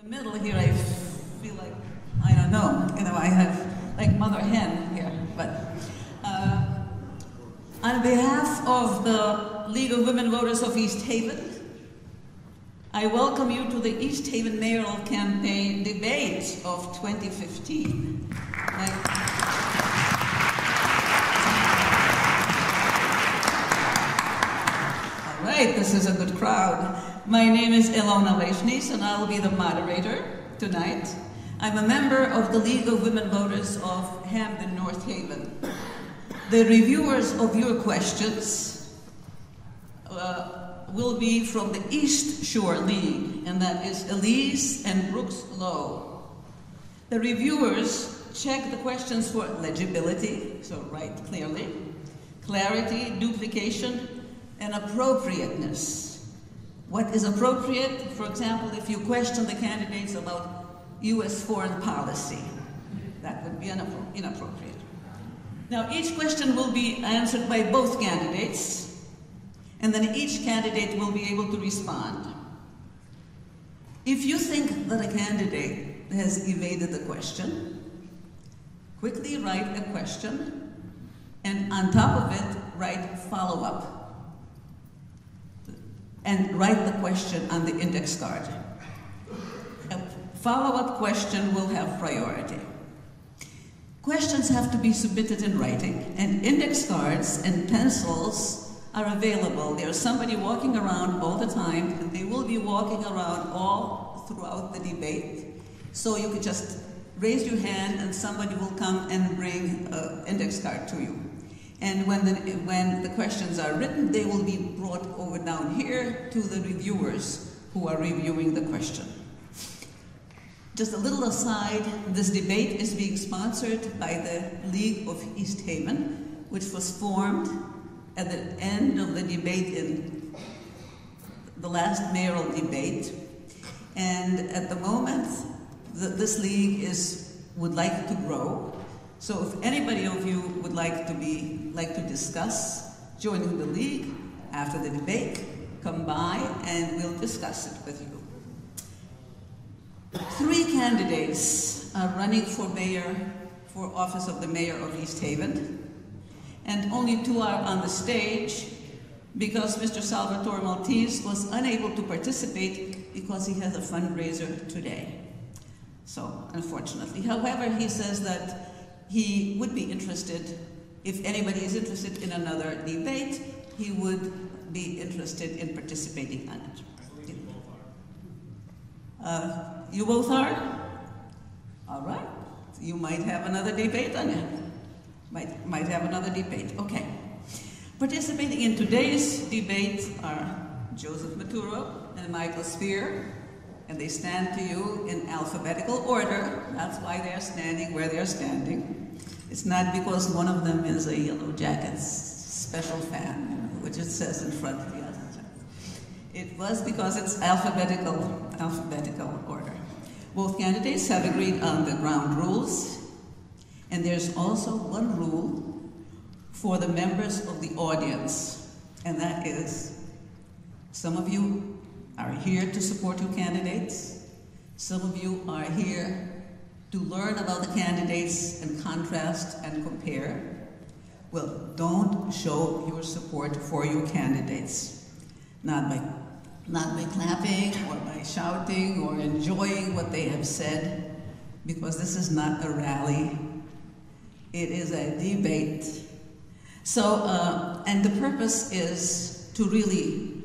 In the middle here, I feel like, I don't know, I have like mother hen here, but on behalf of the League of Women Voters of East Haven, I welcome you to the East Haven Mayoral Campaign debate of 2015. All right, this is a good crowd. My name is Ilona Leshnis, and I will be the moderator tonight. I'm a member of the League of Women Voters of Hamden, North Haven. The reviewers of your questions will be from the East Shore League, and that is Elise and Brooks Lowe. The reviewers check the questions for legibility, so write clearly, clarity, duplication, and appropriateness. What is appropriate? For example, if you question the candidates about U.S. foreign policy, that would be inappropriate. Now, each question will be answered by both candidates, and then each candidate will be able to respond. If you think that a candidate has evaded the question, quickly write a question, and on top of it, write follow-up. And write the question on the index card. A follow-up question will have priority. Questions have to be submitted in writing, and index cards and pencils are available. There's somebody walking around all the time, and they will be walking around all throughout the debate. So you could just raise your hand and somebody will come and bring an index card to you. And when the questions are written, they will be brought over down here to the reviewers who are reviewing the question. Just a little aside, this debate is being sponsored by the League of East Haven, which was formed at the end of the debate in the last mayoral debate. And at the moment, this league would like to grow. So if anybody of you would like to discuss joining the league after the debate, come by and we'll discuss it with you. 3 candidates are running for office of the mayor of East Haven, and only 2 are on the stage because Mr. Salvatore Maltese was unable to participate because he has a fundraiser today. So, unfortunately. However, he says that he would be interested, if anybody is interested in another debate, he would be interested in participating on it. You both are? All right. You might have another debate on it. Might have another debate. Okay. Participating in today's debate are Joseph Maturo and Michael Speer, and they stand to you in alphabetical order. That's why they're standing where they're standing. It's not because one of them is a Yellow Jackets special fan, which it says in front of the other. It was because it's alphabetical order. Both candidates have agreed on the ground rules, and there's also one rule for the members of the audience, and that is, some of you are here to support your candidates. Some of you are here to learn about the candidates and contrast and compare. Well, don't show your support for your candidates. Not by clapping or by shouting or enjoying what they have said, because this is not a rally. It is a debate. So, and the purpose is to really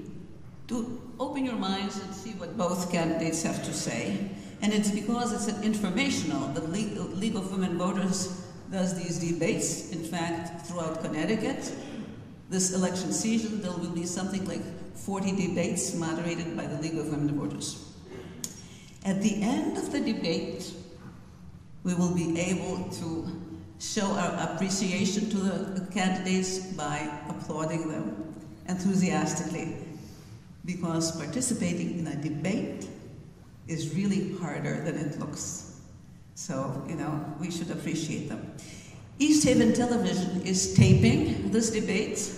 open your minds and see what both candidates have to say. And it's because it's an informational. The League of Women Voters does these debates, in fact, throughout Connecticut. This election season, there will be something like 40 debates moderated by the League of Women Voters. At the end of the debate, we will be able to show our appreciation to the candidates by applauding them enthusiastically, because participating in a debate is really harder than it looks. So, we should appreciate them. East Haven Television is taping this debate,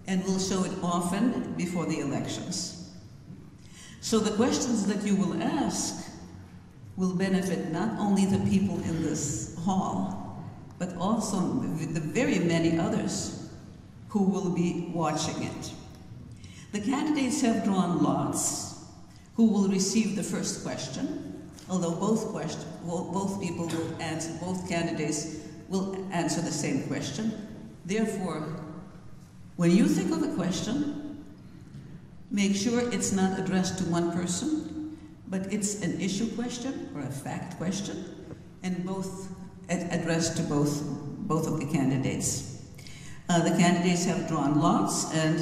and will show it often before the elections. So the questions that you will ask will benefit not only the people in this hall, but also the very many others who will be watching it. The candidates have drawn lots who will receive the first question, although both people will answer, both candidates will answer the same question. Therefore, when you think of a question, make sure it's not addressed to one person, but it's an issue question or a fact question, and both addressed to both of the candidates. The candidates have drawn lots, and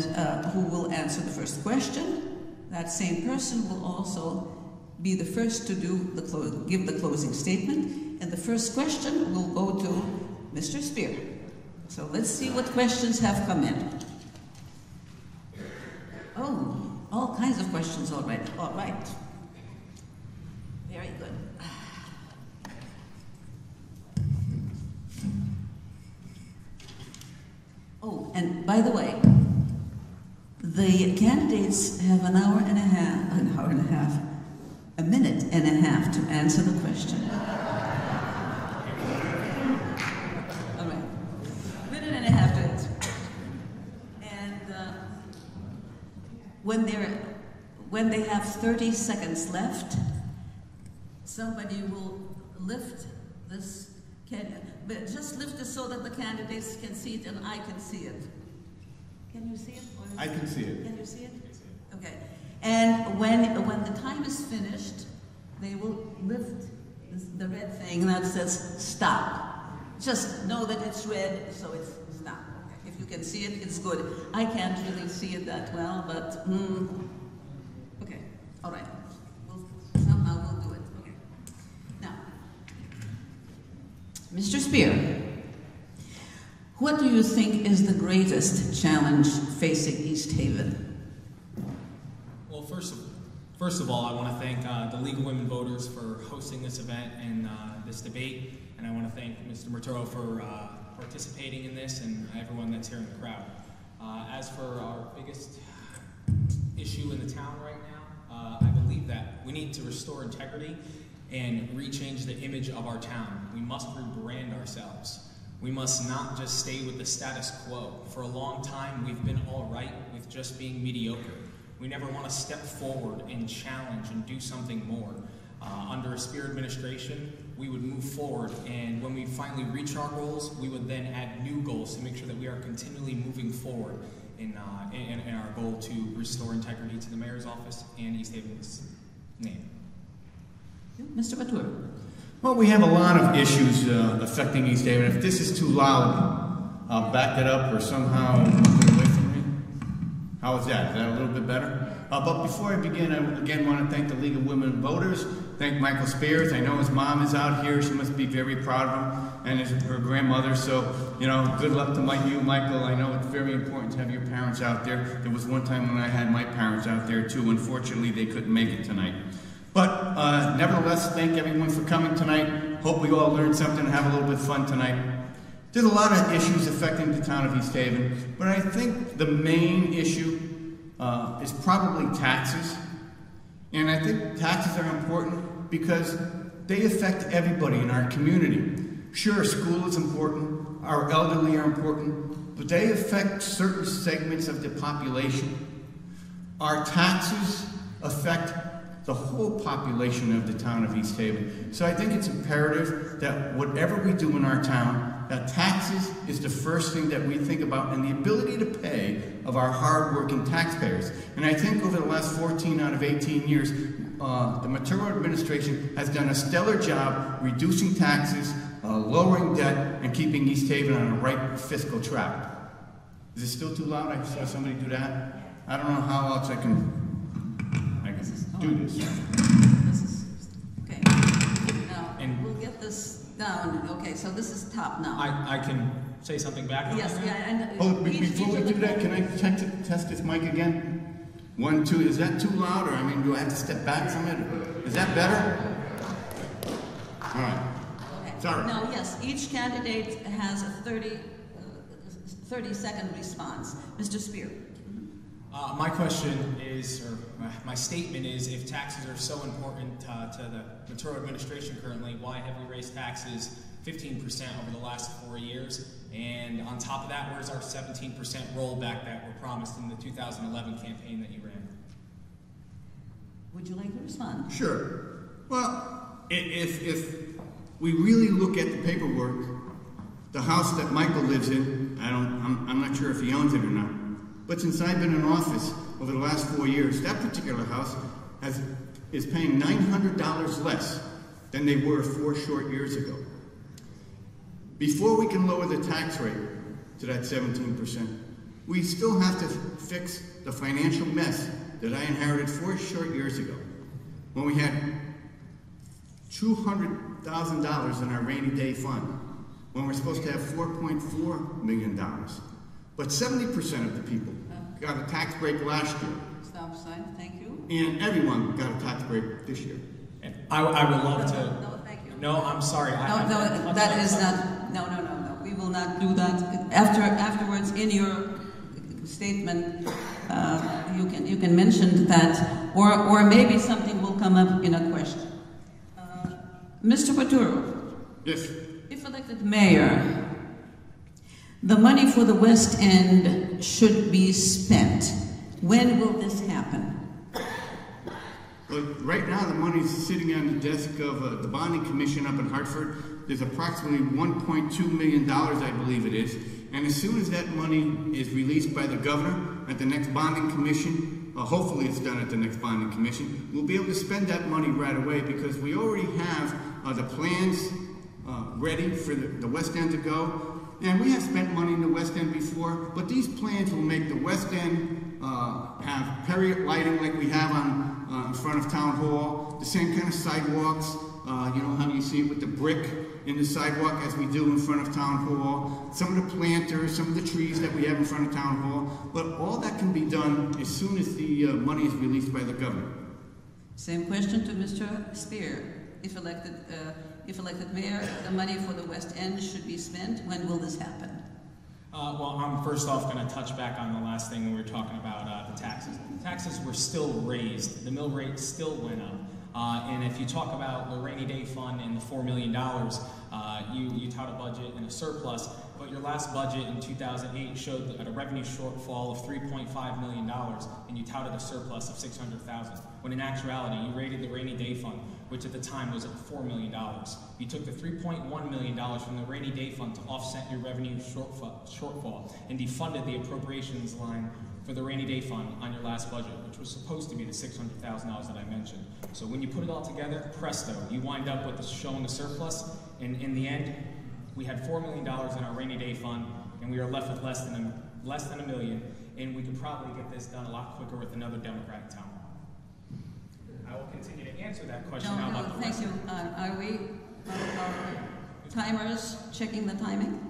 who will answer the first question. That same person will also be the first to give the closing statement, and the first question will go to Mr. Speer. So let's see what questions have come in. Oh, all kinds of questions already. All right. Very good. Oh, and by the way, the candidates have a minute and a half to answer the question. All right, minute and a half to answer. And when they have 30 seconds left, somebody will lift this but just lift it so that the candidates can see it and I can see it. Can you see it? I can see it. Can you see it? Okay. And when the time is finished, they will lift the red thing that says stop. Just know that it's red, so it's stop. Okay. If you can see it, it's good. I can't really see it that well, but okay. All right. Somehow we'll do it. Okay. Now, Mr. Speer, what do you think is the greatest challenge facing East Haven? Well, first of all, I want to thank the League of Women Voters for hosting this event and this debate, and I want to thank Mr. Maturo for participating in this and everyone that's here in the crowd. As for our biggest issue in the town right now, I believe that we need to restore integrity and rechange the image of our town. We must rebrand ourselves. We must not just stay with the status quo. For a long time, we've been all right with just being mediocre. We never want to step forward and challenge and do something more. Under a Speer administration, we would move forward, and when we finally reach our goals, we would then add new goals to make sure that we are continually moving forward in our goal to restore integrity to the mayor's office and East Haven's name. Mr. Maturo. Well, we have a lot of issues affecting East Haven. If this is too loud, I'll back it up or somehow put it away from me. How is that? Is that a little bit better? But before I begin, I again want to thank the League of Women Voters. Thank Michael Speer. I know his mom is out here. She must be very proud of him, and her grandmother. So, you know, good luck to you, Michael. I know it's very important to have your parents out there. There was one time when I had my parents out there too. Unfortunately, they couldn't make it tonight. But nevertheless, thank everyone for coming tonight. Hope we all learned something and have a little bit of fun tonight. There's a lot of issues affecting the town of East Haven, but I think the main issue is probably taxes. And I think taxes are important because they affect everybody in our community. Sure, school is important, our elderly are important, but they affect certain segments of the population. Our taxes affect the whole population of the town of East Haven. So I think it's imperative that whatever we do in our town, that taxes is the first thing that we think about, and the ability to pay of our hard-working taxpayers. And I think over the last 14 out of 18 years, the Maturo administration has done a stellar job reducing taxes, lowering debt, and keeping East Haven on the right fiscal track. Is it still too loud? I saw somebody do that. I don't know how else I can do this. Okay. Now, and we'll get this down. Okay, so this is top now. I can say something back on yes, that? Yeah. And before we do that, can I test this mic again? 1, 2. Is that too loud, or I mean, do I have to step back from it? Is that better? All right. Okay. Sorry. Now, yes, each candidate has a 30-second response. Mr. Speer. My question is, or my statement is, if taxes are so important to the Maturo administration currently, why have we raised taxes 15% over the last 4 years? And on top of that, where's our 17% rollback that were promised in the 2011 campaign that you ran? Would you like to respond? Sure. Well, if we really look at the paperwork, the house that Michael lives in, I'm not sure if he owns it or not, but since I've been in office over the last 4 years, that particular house is paying $900 less than they were 4 short years ago. Before we can lower the tax rate to that 17%, we still have to fix the financial mess that I inherited 4 short years ago, when we had $200,000 in our rainy day fund, when we're supposed to have $4.4 million. But 70% of the people got a tax break last year. Stop sign, thank you. And everyone got a tax break this year. And I would love to. No, thank you. No, I'm sorry. No, that is not. No. We will not do that. Afterwards, in your statement, you can mention that, or maybe something will come up in a question. Mr. Maturo. Yes. If elected mayor, the money for the West End should be spent. When will this happen? Well, right now, the money's sitting on the desk of the bonding commission up in Hartford. There's approximately $1.2 million, I believe it is. And as soon as that money is released by the governor at the next bonding commission, hopefully it's done at the next bonding commission, we'll be able to spend that money right away, because we already have the plans ready for the West End to go. And we have spent money in the West End before, but these plans will make the West End have period lighting like we have on in front of Town Hall, the same kind of sidewalks, you know how you see it with the brick in the sidewalk as we do in front of Town Hall, some of the planters, some of the trees that we have in front of Town Hall, but all that can be done as soon as the money is released by the governor. Same question to Mr. Speer. If elected mayor, the money for the West End should be spent. When will this happen? Well, I'm first off going to touch back on the last thing when we were talking about the taxes. The taxes were still raised. The mill rate still went up. And if you talk about the rainy day fund and the $4 million, you tout a budget and a surplus, but your last budget in 2008 showed a revenue shortfall of $3.5 million, and you touted a surplus of $600,000. When in actuality, you rated the rainy day fund, which at the time was at $4 million. You took the $3.1 million from the rainy day fund to offset your revenue shortfall and defunded the appropriations line for the rainy day fund on your last budget, which was supposed to be the $600,000 that I mentioned. So when you put it all together, presto, you wind up with showing a surplus, and in the end, we had $4 million in our rainy day fund, and we are left with less than $1 million, and we could probably get this done a lot quicker with another Democratic town hall. I will continue to answer that question now about the thank you. Are our timers checking the timing?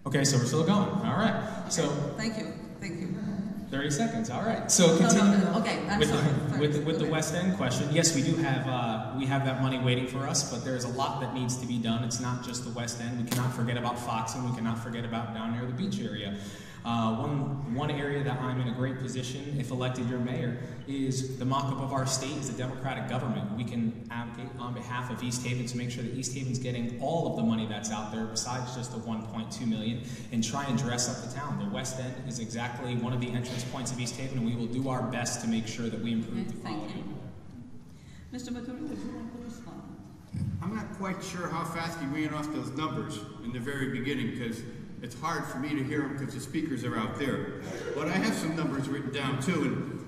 Okay, so we're still going. All right. So thank you. 30 seconds. All right. So continue. Okay. I'm with sorry. With the West End question, yes, we do have that money waiting for us, but there's a lot that needs to be done. It's not just the West End. We cannot forget about Foxen. We cannot forget about down near the beach area. One area that I'm in a great position, if elected your mayor, is the mock-up of our state is a Democratic government. We can advocate on behalf of East Haven to make sure that East Haven's getting all of the money that's out there besides just the $1.2 million, and try and dress up the town. The West End is exactly one of the entrance points of East Haven, and we will do our best to make sure that we improve the quality. Mr. Maturo, would you like to respond? I'm not quite sure how fast he ran off those numbers in the very beginning, because it's hard for me to hear them because the speakers are out there. But I have some numbers written down too, and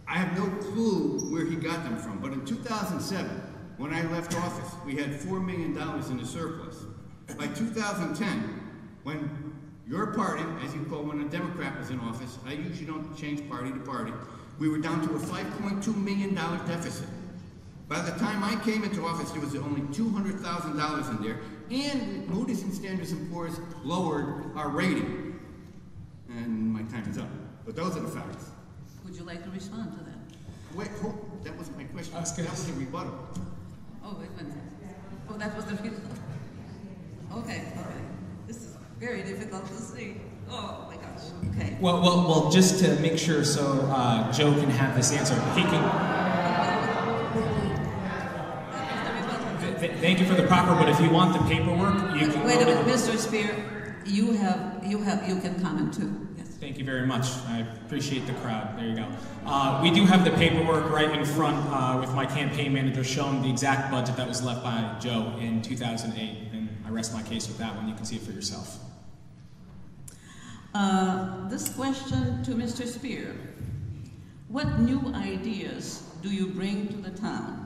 I have no clue where he got them from. But in 2007, when I left office, we had $4 million in the surplus. By 2010, when your party, as you call when a Democrat was in office, I usually don't change party to party, we were down to a $5.2 million deficit. By the time I came into office, there was only $200,000 in there, and Moody's and Standard & Poor's lowered our rating. And my time is up. But those are the facts. Would you like to respond to that? Wait, that wasn't my question. That was a rebuttal. Oh, wait a minute. Oh, that was the rebuttal. Okay. This is very difficult to see. Oh, my God. Okay. Well, just to make sure so Joe can have this answer, he can... Thank you for the proper, but if you want the paperwork, you can... Wait a minute, Mr. Speer, you can comment too. Yes. Thank you very much. I appreciate the crowd. There you go. We do have the paperwork right in front with my campaign manager showing the exact budget that was left by Joe in 2008, and I rest my case with that one. You can see it for yourself. This question to Mr. Speer. What new ideas do you bring to the town?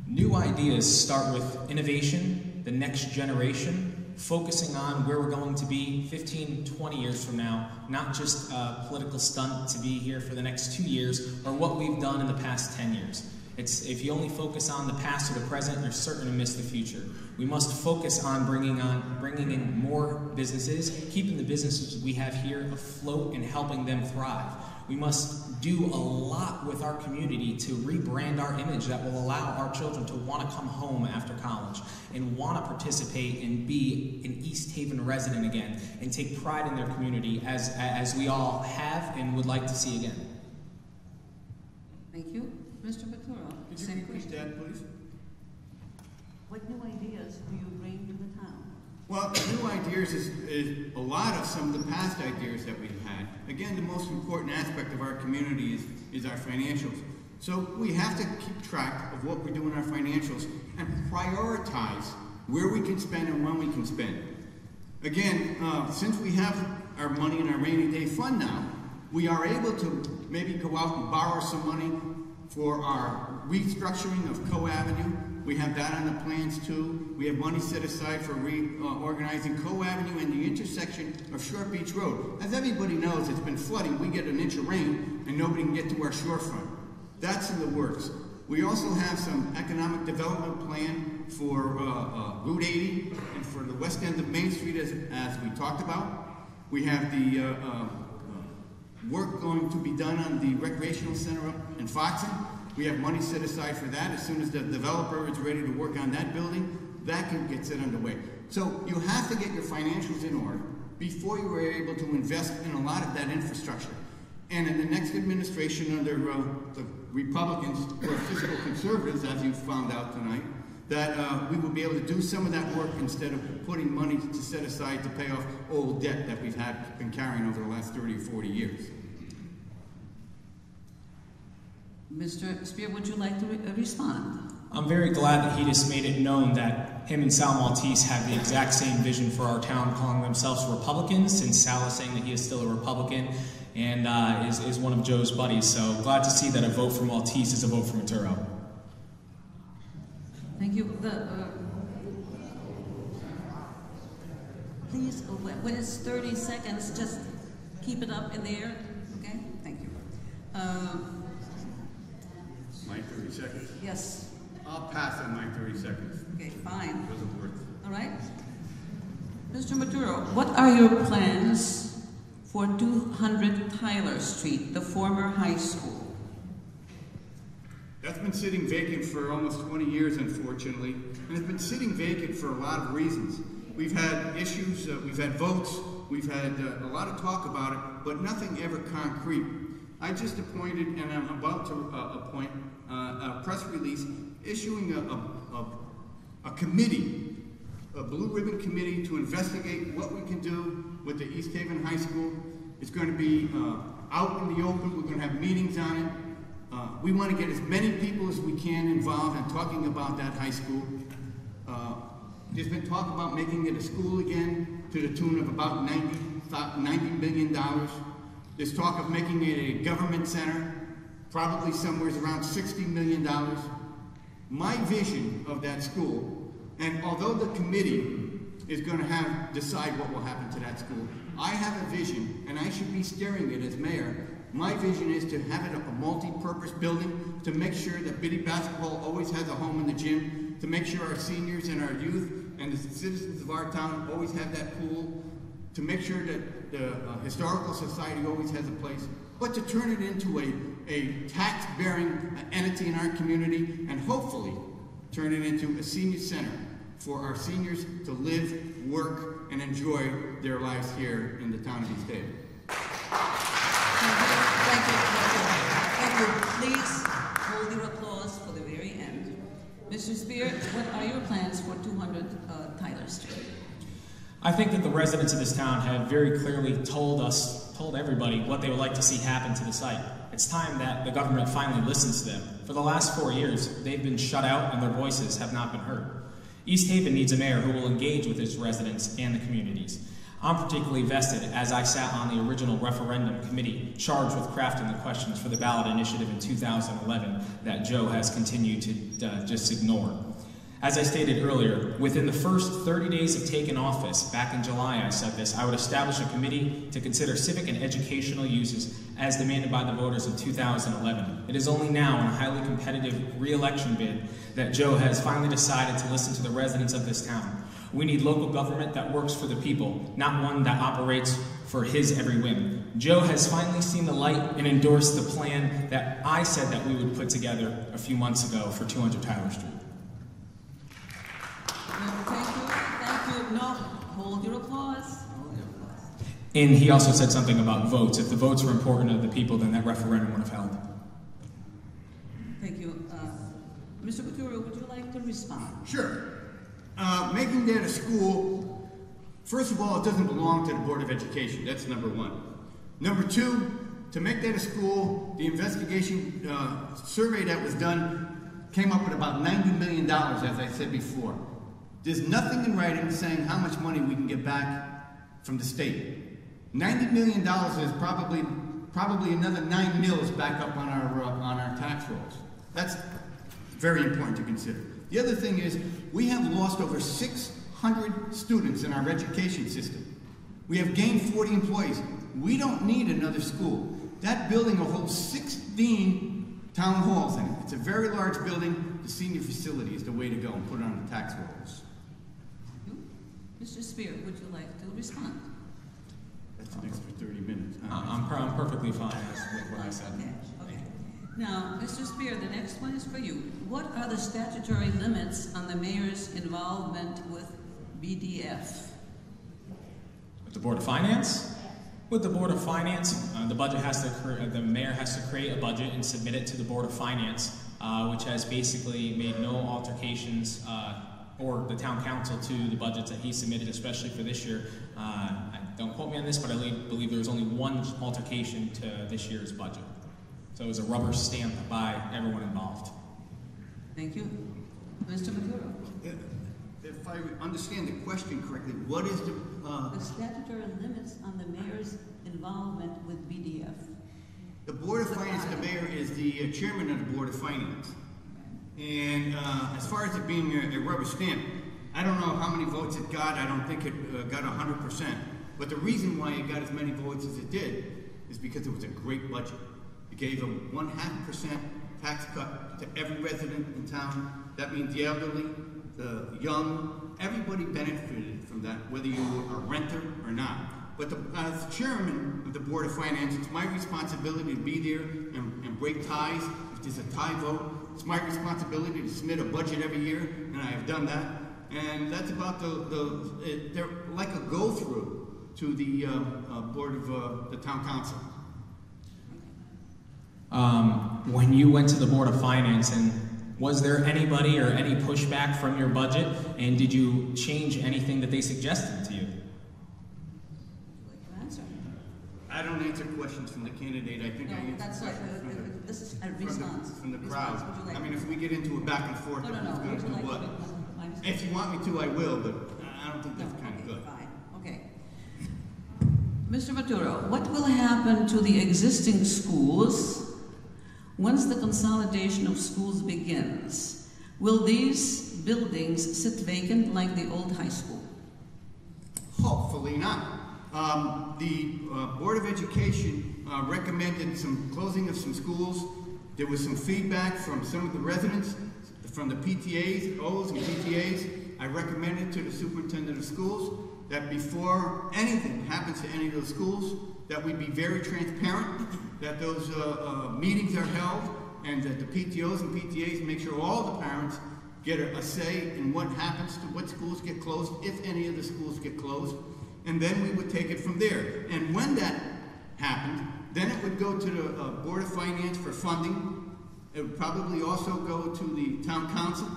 New ideas start with innovation, the next generation, focusing on where we're going to be 15, 20 years from now, not just a political stunt to be here for the next 2 years or what we've done in the past 10 years. If you only focus on the past or the present, you're certain to miss the future. We must focus on bringing in more businesses, keeping the businesses we have here afloat and helping them thrive. We must do a lot with our community to rebrand our image that will allow our children to want to come home after college and want to participate and be an East Haven resident again and take pride in their community as we all have and would like to see again. Thank you. Mr. Maturo. Could you repeat that, please? What new ideas do you bring to the town? Well, the new ideas is a lot of some of the past ideas that we've had. Again, the most important aspect of our community is our financials. So we have to keep track of what we do in our financials and prioritize where we can spend and when we can spend. Again, since we have our money in our rainy day fund now, we are able to maybe go out and borrow some money for our restructuring of Co Avenue. We have that on the plans too. We have money set aside for reorganizing Co Avenue and the intersection of Short Beach Road. As everybody knows, it's been flooding. We get an inch of rain and nobody can get to our shorefront. That's in the works. We also have some economic development plan for Route 80 and for the west end of Main Street as we talked about. We have the work going to be done on the recreational center up in Foxen. We have money set aside for that. As soon as the developer is ready to work on that building, that can get set underway. So you have to get your financials in order before you are able to invest in a lot of that infrastructure. And in the next administration under the Republicans or fiscal conservatives, as you found out tonight, that we will be able to do some of that work instead of putting money to set aside to pay off old debt that we've been carrying over the last 30 or 40 years. Mr. Speer, would you like to respond? I'm very glad that he just made it known that him and Sal Maltese have the exact same vision for our town, calling themselves Republicans, since Sal is saying that he is still a Republican and is one of Joe's buddies. So glad to see that a vote for Maltese is a vote for Maturo. Thank you. Please, when it's 30 seconds, just keep it up in the air. Okay? Thank you. My 30 seconds? Yes. I'll pass on my 30 seconds. Okay, fine. It wasn't worth it. All right. Mr. Maturo, what are your plans for 200 Tyler Street, the former high school? That's been sitting vacant for almost 20 years, unfortunately, and it's been sitting vacant for a lot of reasons. We've had issues, we've had votes, we've had a lot of talk about it, but nothing ever concrete. I just appointed, and I'm about to appoint, a press release issuing a committee, a blue ribbon committee to investigate what we can do with the East Haven High School. It's going to be out in the open. We're going to have meetings on it. We want to get as many people as we can involved in talking about that high school. There's been talk about making it a school again to the tune of about $90 million. There's talk of making it a government center, probably somewhere around $60 million. My vision of that school, and although the committee is going to decide what will happen to that school, I have a vision, and I should be steering it as mayor. My vision is to have it a multi-purpose building, to make sure that Biddy Basketball always has a home in the gym, to make sure our seniors and our youth and the citizens of our town always have that pool, to make sure that the Historical Society always has a place, but to turn it into a tax-bearing entity in our community, and hopefully turn it into a senior center for our seniors to live, work, and enjoy their lives here in the town of East Haven. Thank you. Thank you. Please hold your applause for the very end. Mr. Speer, what are your plans for 200 Tyler Street? I think that the residents of this town have very clearly told everybody what they would like to see happen to the site. It's time that the government finally listens to them. For the last 4 years, they've been shut out and their voices have not been heard. East Haven needs a mayor who will engage with its residents and the communities. I'm particularly vested as I sat on the original referendum committee charged with crafting the questions for the ballot initiative in 2011 that Joe has continued to just ignore. As I stated earlier, within the first 30 days of taking office, back in July I said this, I would establish a committee to consider civic and educational uses as demanded by the voters in 2011. It is only now, in a highly competitive re-election bid, that Joe has finally decided to listen to the residents of this town. We need local government that works for the people, not one that operates for his every whim. Joe has finally seen the light and endorsed the plan that I said that we would put together a few months ago for 200 Tyler Street. Thank you. No, hold your applause. And he also said something about votes. If the votes were important to the people, then that referendum would have held. Thank you. Mr. Maturo, would you like to respond? Sure. Making that a school, first of all, it doesn't belong to the Board of Education. That's number one. Number two, to make that a school, the investigation survey that was done came up with about $90 million, as I said before. There's nothing in writing saying how much money we can get back from the state. $90 million is probably another 9 mils back up on our tax rolls. That's very important to consider. The other thing is, we have lost over 600 students in our education system. We have gained 40 employees. We don't need another school. That building will hold 16 town halls in it. It's a very large building. The senior facility is the way to go and put it on the tax rolls. Mr. Speer, would you like to respond? That's an extra 30 minutes. I'm perfectly fine with what I said. Okay. Now, Mr. Speer, the next one is for you. What are the statutory limits on the mayor's involvement with BDF? With the Board of Finance? With the Board of Finance, the mayor has to create a budget and submit it to the Board of Finance, which has basically made no altercations or the town council to the budgets that he submitted, especially for this year. Don't quote me on this, but I believe there was only one altercation to this year's budget. So it was a rubber stamp by everyone involved. Thank you. Mr. Maturo. If I understand the question correctly, what is the statutory limits on the mayor's involvement with BDF? The Board of Finance, the mayor is the chairman of the Board of Finance. And as far as it being a rubber stamp, I don't know how many votes it got. I don't think it got 100%. But the reason why it got as many votes as it did is because it was a great budget. It gave a 0.5% tax cut to every resident in town. That means the elderly, the young, everybody benefited from that, whether you were a renter or not. But as chairman of the Board of Finance, it's my responsibility to be there and break ties. If there's a tie vote, it's my responsibility to submit a budget every year, and I have done that. And that's about they're like a go-through to the board of the town council. When you went to the Board of Finance, and was there anybody or any pushback from your budget, and did you change anything that they suggested to you? I don't answer questions from the candidate. I think I answer that's questions this is a response. From the crowd. I mean, if we get into a back and forth, no. who's going to do what? If you want me to, I will, but I don't think that's kind of good. Fine. Okay. Mr. Maturo, what will happen to the existing schools once the consolidation of schools begins? Will these buildings sit vacant like the old high school? Hopefully not. The Board of Education recommended some closing of some schools. There was some feedback from some of the residents, from the PTAs, O's and PTAs. I recommended to the superintendent of schools that before anything happens to any of those schools, that we be very transparent, that those meetings are held, and that the PTOs and PTAs make sure all the parents get a say in what happens to what schools get closed, if any of the schools get closed, and then we would take it from there. And when that happened, then it would go to the Board of Finance for funding. It would probably also go to the town council.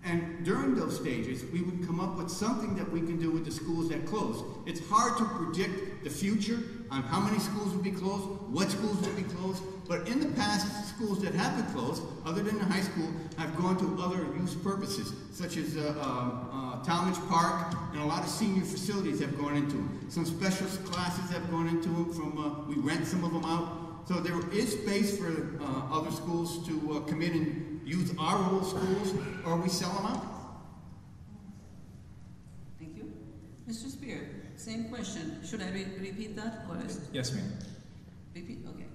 And during those stages, we would come up with something that we can do with the schools that close. It's hard to predict the future on how many schools will be closed, what schools will be closed, but in the past, schools that have been closed, other than the high school, have gone to other use purposes, such as Talmadge Park, and a lot of senior facilities have gone into them. Some special classes have gone into them we rent some of them out. So there is space for other schools to come in and use our old schools, or we sell them out. Thank you. Mr. Speer, same question. Should I repeat that? Or is Yes, ma'am. Repeat? Okay.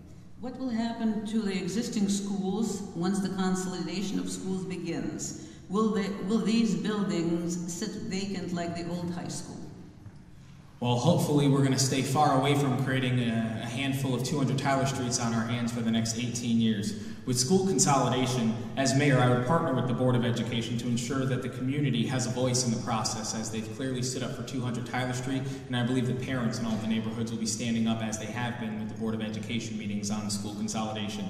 What will happen to the existing schools once the consolidation of schools begins? Will these buildings sit vacant like the old high school? Well, hopefully we're going to stay far away from creating a handful of 200 Tyler Streets on our hands for the next 18 years. With school consolidation, as mayor, I would partner with the Board of Education to ensure that the community has a voice in the process, as they've clearly stood up for 200 Tyler Street, and I believe the parents in all the neighborhoods will be standing up as they have been with the Board of Education meetings on school consolidation.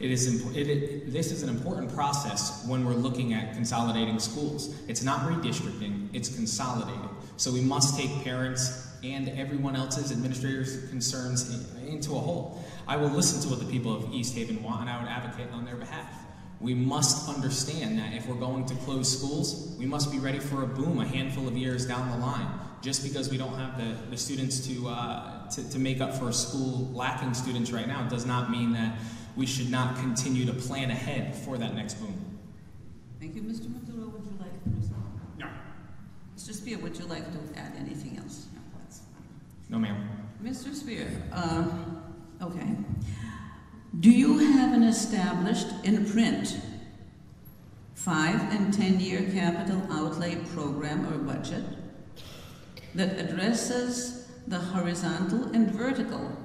This is an important process when we're looking at consolidating schools. It's not redistricting, it's consolidating. So we must take parents and everyone else's administrators' concerns into a whole. I will listen to what the people of East Haven want, and I would advocate on their behalf. We must understand that if we're going to close schools, we must be ready for a boom a handful of years down the line. Just because we don't have the students to make up for a school lacking students right now does not mean that we should not continue to plan ahead for that next boom. Thank you. Mr. Maturo, would you like to respond? No. Mr. Speer, would you like to add anything else? No, that's fine. No, ma'am. Mr. Speer, okay. Do you have an established in print 5- and 10-year capital outlay program or budget that addresses the horizontal and vertical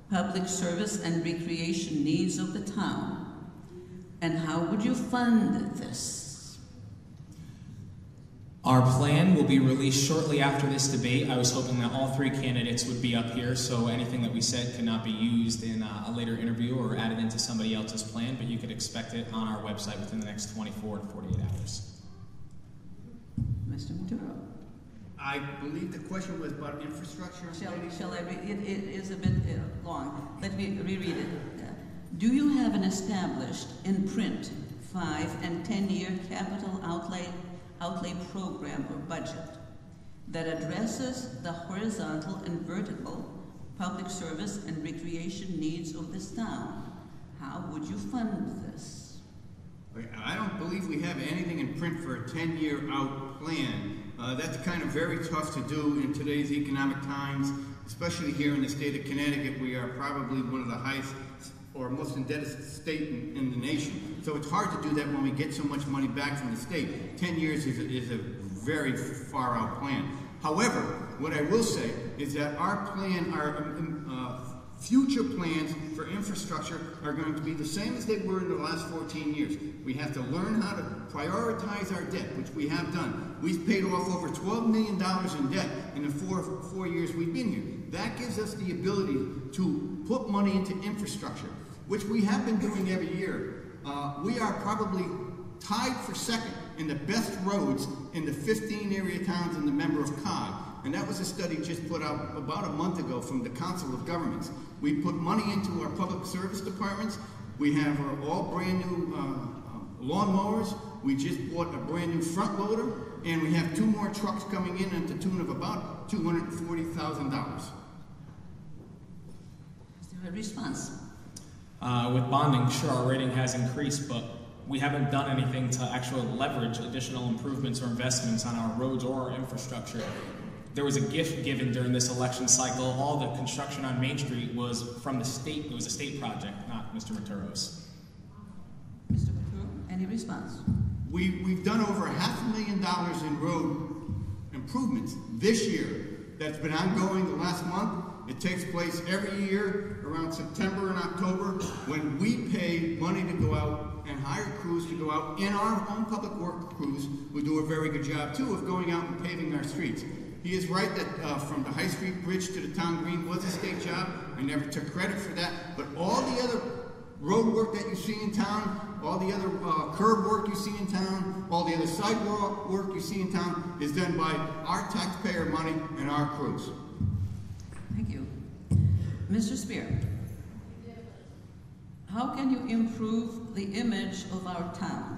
public service and recreation needs of the town? And how would you fund this? Our plan will be released shortly after this debate. I was hoping that all three candidates would be up here, so anything that we said could not be used in a later interview or added into somebody else's plan, but you could expect it on our website within the next 24 to 48 hours. Mr. Maturo. I believe the question was about infrastructure. Shall I read it? It is a bit long. Let me reread it. Do you have an established in print 5- and 10-year capital outlay program or budget that addresses the horizontal and vertical public service and recreation needs of this town? How would you fund this? I don't believe we have anything in print for a 10-year out plan. That's kind of very tough to do in today's economic times, especially here in the state of Connecticut. We are probably one of the highest or most indebted state in the nation. So it's hard to do that when we get so much money back from the state. 10 years is a very far out plan. However, what I will say is that our plan, our future plans for infrastructure are going to be the same as they were in the last 14 years. We have to learn how to prioritize our debt, which we have done. We've paid off over $12 million in debt in the four years we've been here. That gives us the ability to put money into infrastructure, which we have been doing every year. We are probably tied for second in the best roads in the 15 area towns in the member of COG. And that was a study just put out about a month ago from the Council of Governments. We put money into our public service departments. We have all brand new lawnmowers. We just bought a brand new front loader, and we have 2 more trucks coming in at the tune of about $240,000. Is there a response? With bonding, sure, our rating has increased, but we haven't done anything to actually leverage additional improvements or investments on our roads or our infrastructure. There was a gift given during this election cycle. All the construction on Main Street was from the state. It was a state project, not Mr. Maturo's. Mr. Maturo, any response? We've done over $500,000 in road improvements this year. That's been ongoing the last month. It takes place every year around September and October when we pay money to go out and hire crews to go out, and our own public work crews will do a very good job too of going out and paving our streets. He is right that from the High Street Bridge to the Town Green was a state job. I never took credit for that, but all the other road work that you see in town, all the other curb work you see in town, all the other sidewalk work you see in town is done by our taxpayer money and our crews. Thank you. Mr. Speer, how can you improve the image of our town?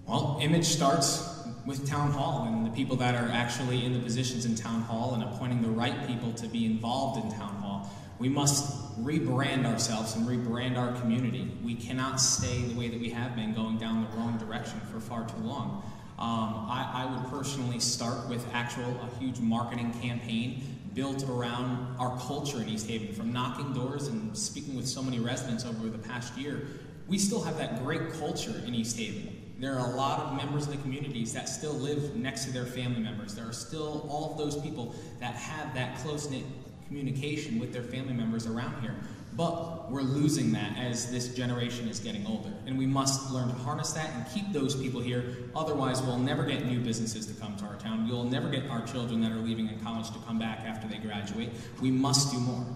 Well, image starts with town hall and the people that are actually in the positions in town hall and appointing the right people to be involved in town hall. We must rebrand ourselves and rebrand our community. We cannot stay the way that we have been, going down the wrong direction for far too long. I would personally start with a huge marketing campaign built around our culture in East Haven. From knocking doors and speaking with so many residents over the past year, we still have that great culture in East Haven. There are a lot of members of the communities that still live next to their family members. There are still all of those people that have that close-knit communication with their family members around here. But we're losing that as this generation is getting older. And we must learn to harness that and keep those people here. Otherwise, we'll never get new businesses to come to our town. You'll never get our children that are leaving in college to come back after they graduate. We must do more.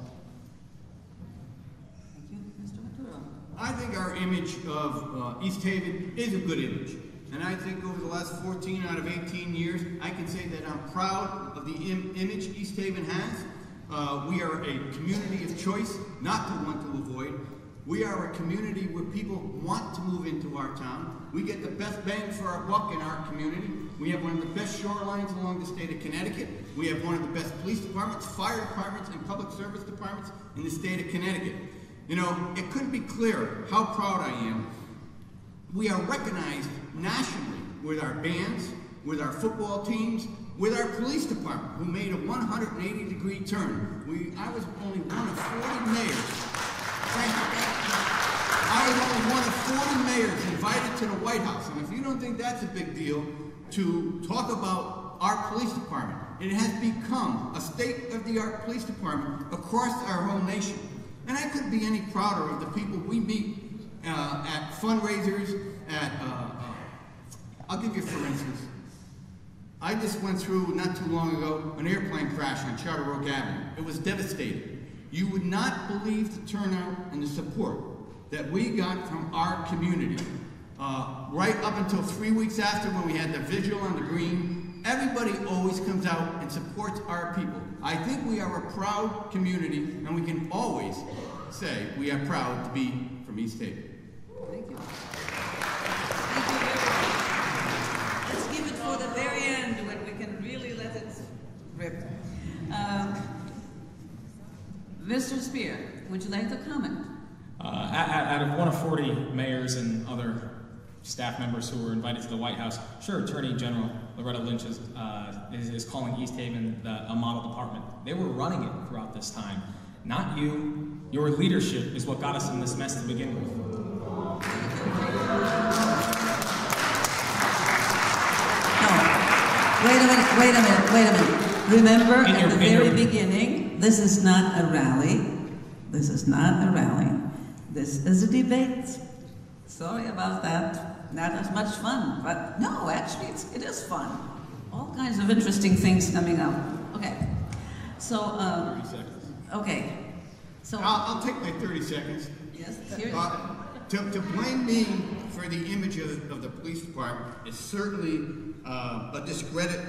Thank you. Mr. Maturo. I think our image of East Haven is a good image. And I think over the last 14 out of 18 years, I can say that I'm proud of the image East Haven has. We are a community of choice, not the one to avoid. We are a community where people want to move into our town. We get the best bang for our buck in our community. We have one of the best shorelines along the state of Connecticut. We have one of the best police departments, fire departments, and public service departments in the state of Connecticut. You know, it couldn't be clearer how proud I am. We are recognized nationally with our bands, with our football teams, with our police department, who made a 180-degree turn. I was only one of 40 mayors. Thank you. I was only one of 40 mayors invited to the White House. And if you don't think that's a big deal, to talk about our police department, it has become a state-of-the-art police department across our whole nation. And I couldn't be any prouder of the people we meet at fundraisers, I'll give you for instance. I just went through, not too long ago, an airplane crash on Charter Oak Avenue. It was devastating. You would not believe the turnout and the support that we got from our community. Right up until 3 weeks after, when we had the vigil on the green, everybody always comes out and supports our people. I think we are a proud community, and we can always say we are proud to be from East Haven. Thank you. Thank you very much. Let's keep it for the very end when we can really let it rip. Mr. Speer, would you like to comment? Out of one of 40 mayors and other staff members who were invited to the White House, sure, Attorney General Loretta Lynch is calling East Haven a model department. They were running it throughout this time. Not you. Your leadership is what got us in this mess to begin with. No. Wait a minute. Remember, at the very beginning, this is not a rally. This is not a rally. This is a debate. Sorry about that. Not as much fun, but no, actually, it is fun. All kinds of interesting things coming up. Okay. So, 30 seconds. Okay. So I'll take my 30 seconds. Yes. To blame me for the image of the police department is certainly a discredit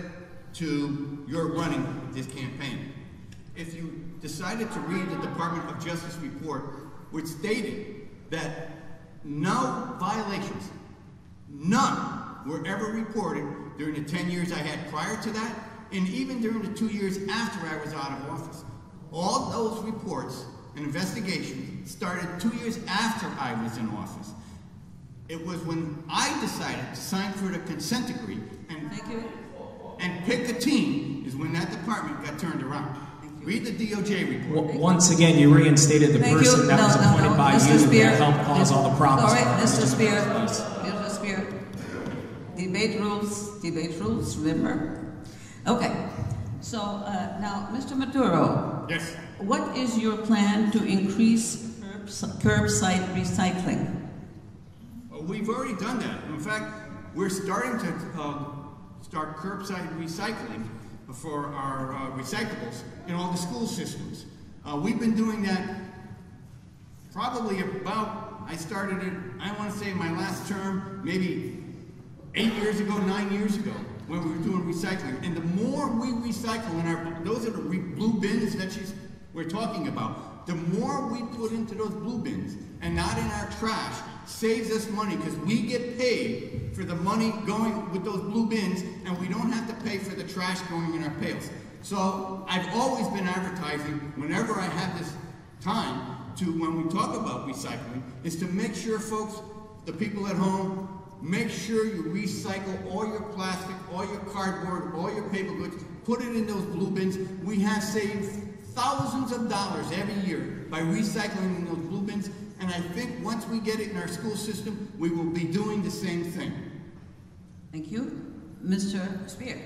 to your running this campaign. If you decided to read the Department of Justice report, which stated that no violations, none, were ever reported during the 10 years I had prior to that, and even during the 2 years after I was out of office. All those reports and investigations started 2 years after I was in office. It was when I decided to sign for the consent decree and pick a team is when that department got turned around. Read the DOJ report. Once again, you reinstated the person that was appointed by you to help cause all the problems. All right, Mr. Speer. Mr. Speer. Debate rules, remember? Okay. So now, Mr. Maturo. Yes. What is your plan to increase curbside recycling? we've already done that. In fact, we're starting to start curbside recycling for our recyclables in all the school systems. We've been doing that probably about, I started it, I want to say my last term, maybe 8 years ago, 9 years ago, when we were doing recycling. And the more we recycle in our, those are the blue bins that we're talking about, the more we put into those blue bins and not in our trash saves us money, because we get paid for the money going with those blue bins, and we don't have to pay for the trash going in our pails. So I've always been advertising, whenever I have this time, to when we talk about recycling, is to make sure, folks, the people at home, make sure you recycle all your plastic, all your cardboard, all your paper goods, put it in those blue bins. We have saved thousands of dollars every year by recycling in those blue bins, and I think once we get it in our school system, we will be doing the same thing. Thank you. Mr. Speer.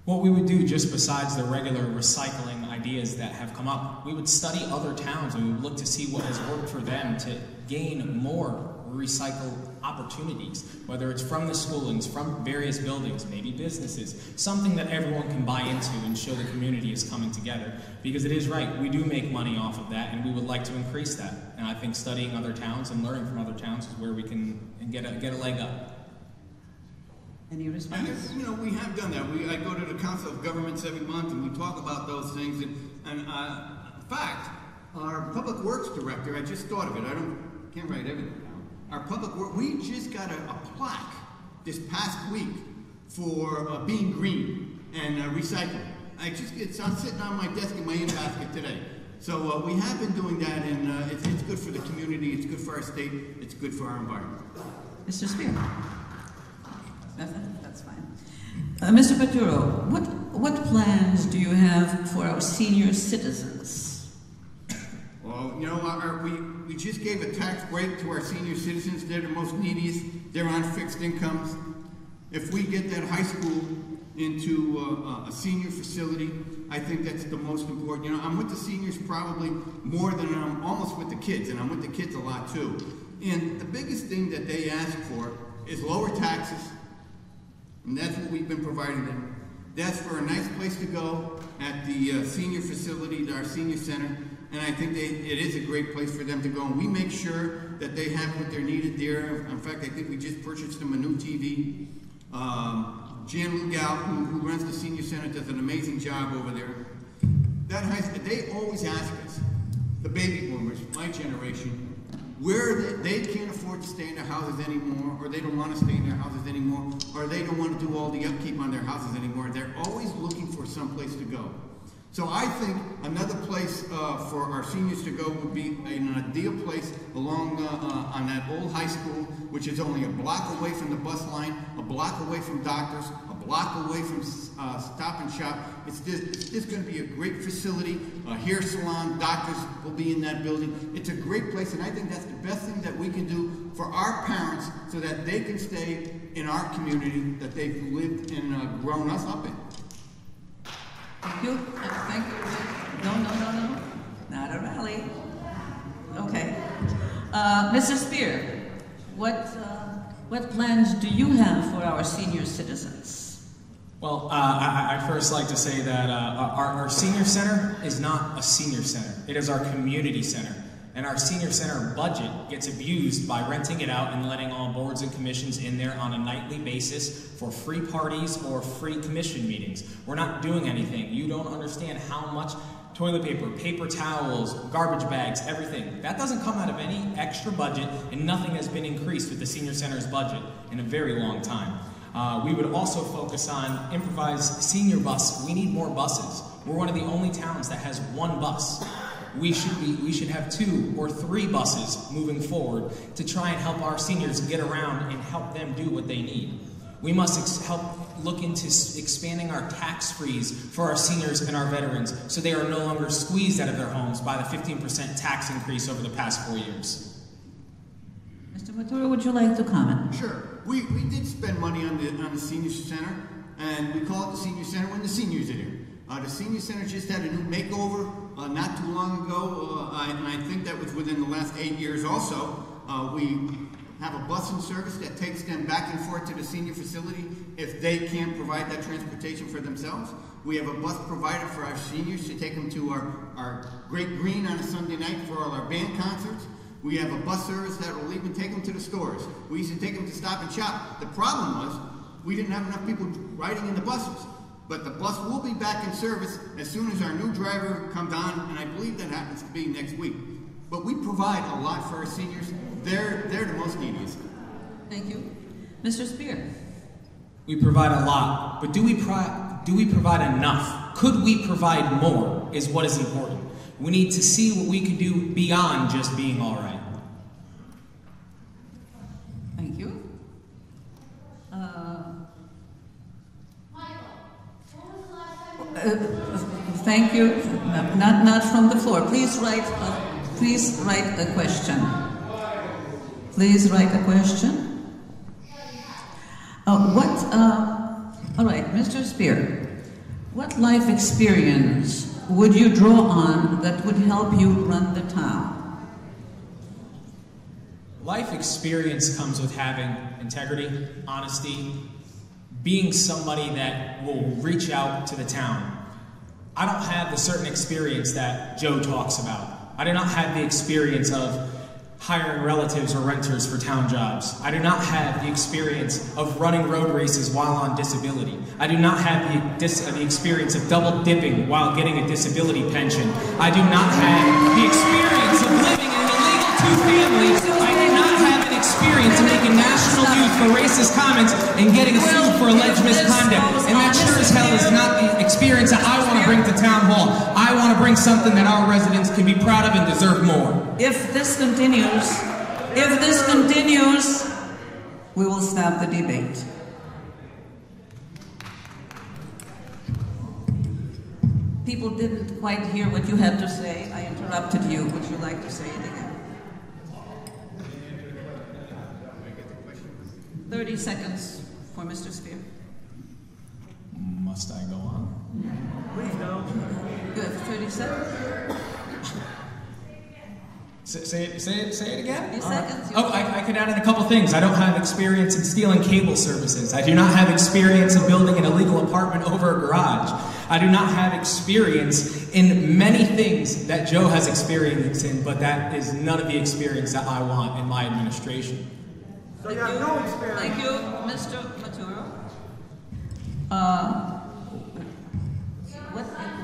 What we would do, just besides the regular recycling ideas that have come up, we would study other towns and we would look to see what has worked for them to gain more recycle opportunities, whether it's from the schoolings, from various buildings, maybe businesses, something that everyone can buy into and show the community is coming together. Because it is right, we do make money off of that, and we would like to increase that. And I think studying other towns and learning from other towns is where we can get a leg up. Any responses? And, you know, we have done that. I go to the Council of Governments every month, and we talk about those things. And in fact, our Public Works Director, I just thought of it. Can't write everything down. Our Public Works, we just got a plaque this past week for being green and recycling. It's sitting on my desk in my in-basket today. So we have been doing that, and it's good for the community, it's good for our state, it's good for our environment. Mr. Speer. That's fine. Mr. Maturo, what plans do you have for our senior citizens? Well, you know, we just gave a tax break to our senior citizens. They're the most neediest. They're on fixed incomes. If we get that high school into a senior facility, I think that's the most important. You know, I'm with the seniors probably more than I'm almost with the kids, and I'm with the kids a lot too. And the biggest thing that they ask for is lower taxes. And that's what we've been providing them. That's for a nice place to go at the senior facility, our senior center. And I think it is a great place for them to go. And we make sure that they have what they're needed there. In fact, I think we just purchased them a new TV. Jan Lugal, who runs the senior center, does an amazing job over there. They always ask us, the baby boomers, my generation, where they can't afford to stay in their houses anymore, or they don't want to stay in their houses anymore, or they don't want to do all the upkeep on their houses anymore. They're always looking for some place to go. So I think another place for our seniors to go would be an ideal place along on that old high school, which is only a block away from the bus line, a block away from doctors, a block away from Stop and Shop. It's just going to be a great facility. A hair salon, doctors will be in that building. It's a great place, and I think that's the best thing that we can do for our parents so that they can stay in our community that they've lived and grown us up in. Thank you. Thank you. No. Not a rally. Okay. Mr. Speer, what plans do you have for our senior citizens? Well, I'd first like to say that our senior center is not a senior center. It is our community center. And our senior center budget gets abused by renting it out and letting all boards and commissions in there on a nightly basis for free parties or free commission meetings. We're not doing anything. You don't understand how much toilet paper, paper towels, garbage bags, everything. That doesn't come out of any extra budget, and nothing has been increased with the senior center's budget in a very long time. We would also focus on improvised senior bus. We need more buses. We're one of the only towns that has one bus. We should have 2 or 3 buses moving forward to try and help our seniors get around and help them do what they need. We must help look into expanding our tax freeze for our seniors and our veterans so they are no longer squeezed out of their homes by the 15% tax increase over the past 4 years. Mr. Maturo, would you like to comment? Sure. We did spend money on the senior center, and we call it the senior center when the seniors are here. The senior center just had a new makeover not too long ago, and I think that was within the last 8 years also. We have a bus in service that takes them back and forth to the senior facility if they can't provide that transportation for themselves. We have a bus provided for our seniors to take them to our Great Green on a Sunday night for all our band concerts. We have a bus service that will even take them to the stores. We used to take them to Stop and Shop. The problem was we didn't have enough people riding in the buses. But the bus will be back in service as soon as our new driver comes on, and I believe that happens to be next week. But we provide a lot for our seniors. They're the most neediest. Thank you. Mr. Speer. We provide a lot, but do we provide enough? Could we provide more is what is important. We need to see what we can do beyond just being all right. Thank you. Thank you. Not from the floor. Please write a question. Please write a question. All right, Mr. Speer, what life experience would you draw on that would help you run the town? Life experience comes with having integrity, honesty, being somebody that will reach out to the town. I don't have the certain experience that Joe talks about. I do not have the experience of hiring relatives or renters for town jobs. I do not have the experience of running road races while on disability. I do not have the experience of double dipping while getting a disability pension. I do not have the experience of living in an illegal two-family. I do not have an experience of making national news for racist comments and getting sued for alleged misconduct. And that sure as hell is not the experience that I want to bring to town hall. I want to bring something that our residents can be proud of and deserve more. If this continues, we will stop the debate. People didn't quite hear what you had to say. I interrupted you. Would you like to say it again? 30 seconds for Mr. Speer. Must I go on? Please don't. Good. 30 seconds. Say it again? 30 seconds. Oh, I could add in a couple things. I don't have experience in stealing cable services. I do not have experience in building an illegal apartment over a garage. I do not have experience in many things that Joe has experience in, but that is none of the experience that I want in my administration. So you have no experience. Thank you, Mr. Maturo.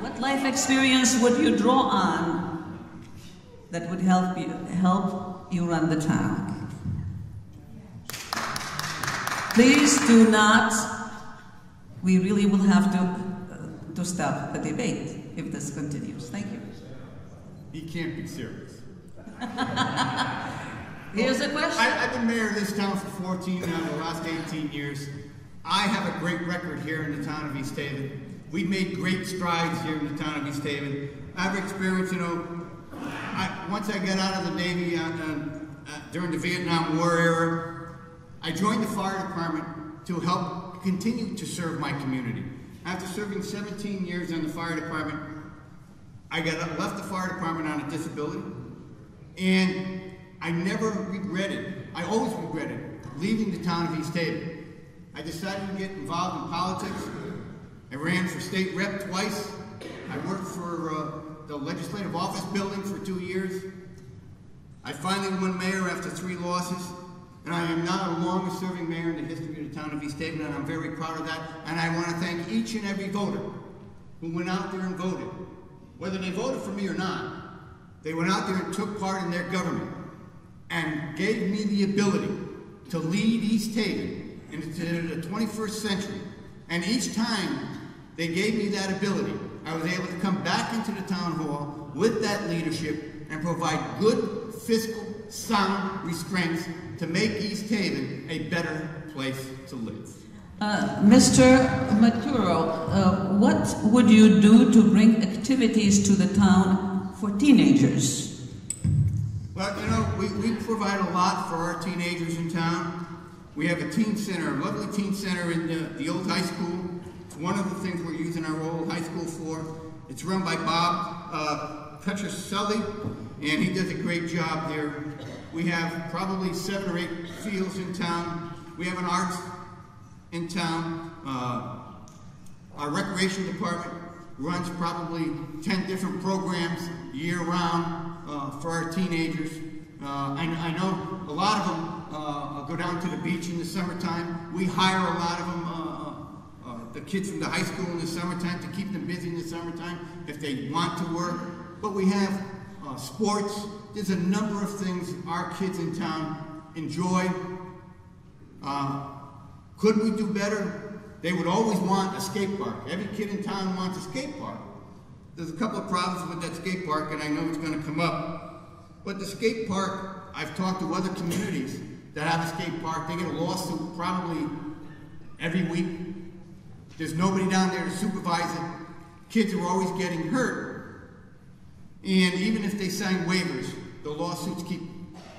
What life experience would you draw on that would help you run the town? Please do not. We really will have to stop the debate if this continues. Thank you. He can't be serious. Here's a question. I've been mayor of this town for 14 out of the last 18 years. I have a great record here in the town of East Haven. We've made great strides here in the town of East Haven. I've experienced, once I got out of the Navy during the Vietnam War era, I joined the fire department to help continue to serve my community. After serving 17 years in the fire department, I left the fire department on a disability, and I never regretted, I always regretted leaving the town of East Haven. I decided to get involved in politics. I ran for state rep twice. I worked for the legislative office building for 2 years. I finally won mayor after 3 losses, and I am now the longest serving mayor in the history of the town of East Haven, and I'm very proud of that. And I want to thank each and every voter who went out there and voted. Whether they voted for me or not, they went out there and took part in their government and gave me the ability to lead East Haven into the 21st century. And each time they gave me that ability, I was able to come back into the town hall with that leadership and provide good fiscal, sound restraints to make East Haven a better place to live. Mr. Maturo, what would you do to bring activities to the town for teenagers? Well, we provide a lot for our teenagers in town. We have a teen center, a lovely teen center in the old high school. It's one of the things we're using our old high school for. It's run by Bob Petroselli, and he does a great job there. We have probably 7 or 8 fields in town. We have an arts in town. Our recreation department runs probably 10 different programs year-round for our teenagers. I know a lot of them go down to the beach in the summertime. We hire a lot of them, the kids from the high school in the summertime, to keep them busy in the summertime if they want to work. But we have sports. There's a number of things our kids in town enjoy. Could we do better? They would always want a skate park. Every kid in town wants a skate park. There's a couple of problems with that skate park, and I know it's going to come up. But the skate park, I've talked to other communities that have a skate park. They get a lawsuit probably every week. There's nobody down there to supervise it. Kids are always getting hurt. And even if they sign waivers, the lawsuits keep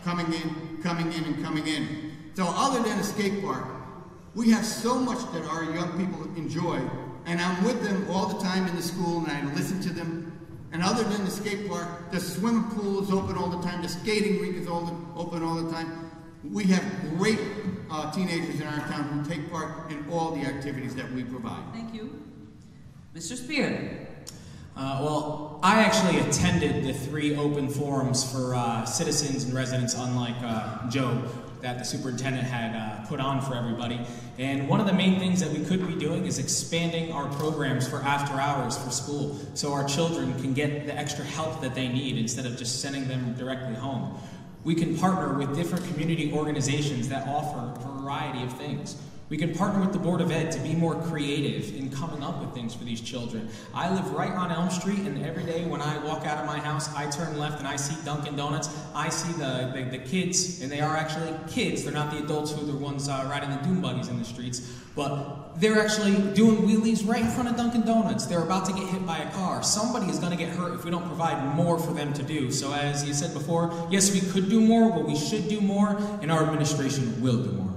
coming in, and coming in. So other than a skate park, we have so much that our young people enjoy, and I'm with them all the time in the school, and I listen to them. And other than the skate park, the swimming pool is open all the time, the skating rink is open all the time. We have great teenagers in our town who take part in all the activities that we provide. Thank you. Mr. Speer. Well, I actually attended the 3 open forums for citizens and residents, unlike Joe, that the superintendent had put on for everybody. And one of the main things that we could be doing is expanding our programs for after hours for school, so our children can get the extra help that they need instead of just sending them directly home. We can partner with different community organizations that offer a variety of things. We can partner with the Board of Ed to be more creative in coming up with things for these children. I live right on Elm Street, and every day when I walk out of my house, I turn left and I see Dunkin' Donuts. I see the kids, and they are actually kids. They're not the adults who are the ones riding the doom buggies in the streets, but they're actually doing wheelies right in front of Dunkin' Donuts. They're about to get hit by a car. Somebody is going to get hurt if we don't provide more for them to do. So as you said before, yes, we could do more, but we should do more, and our administration will do more.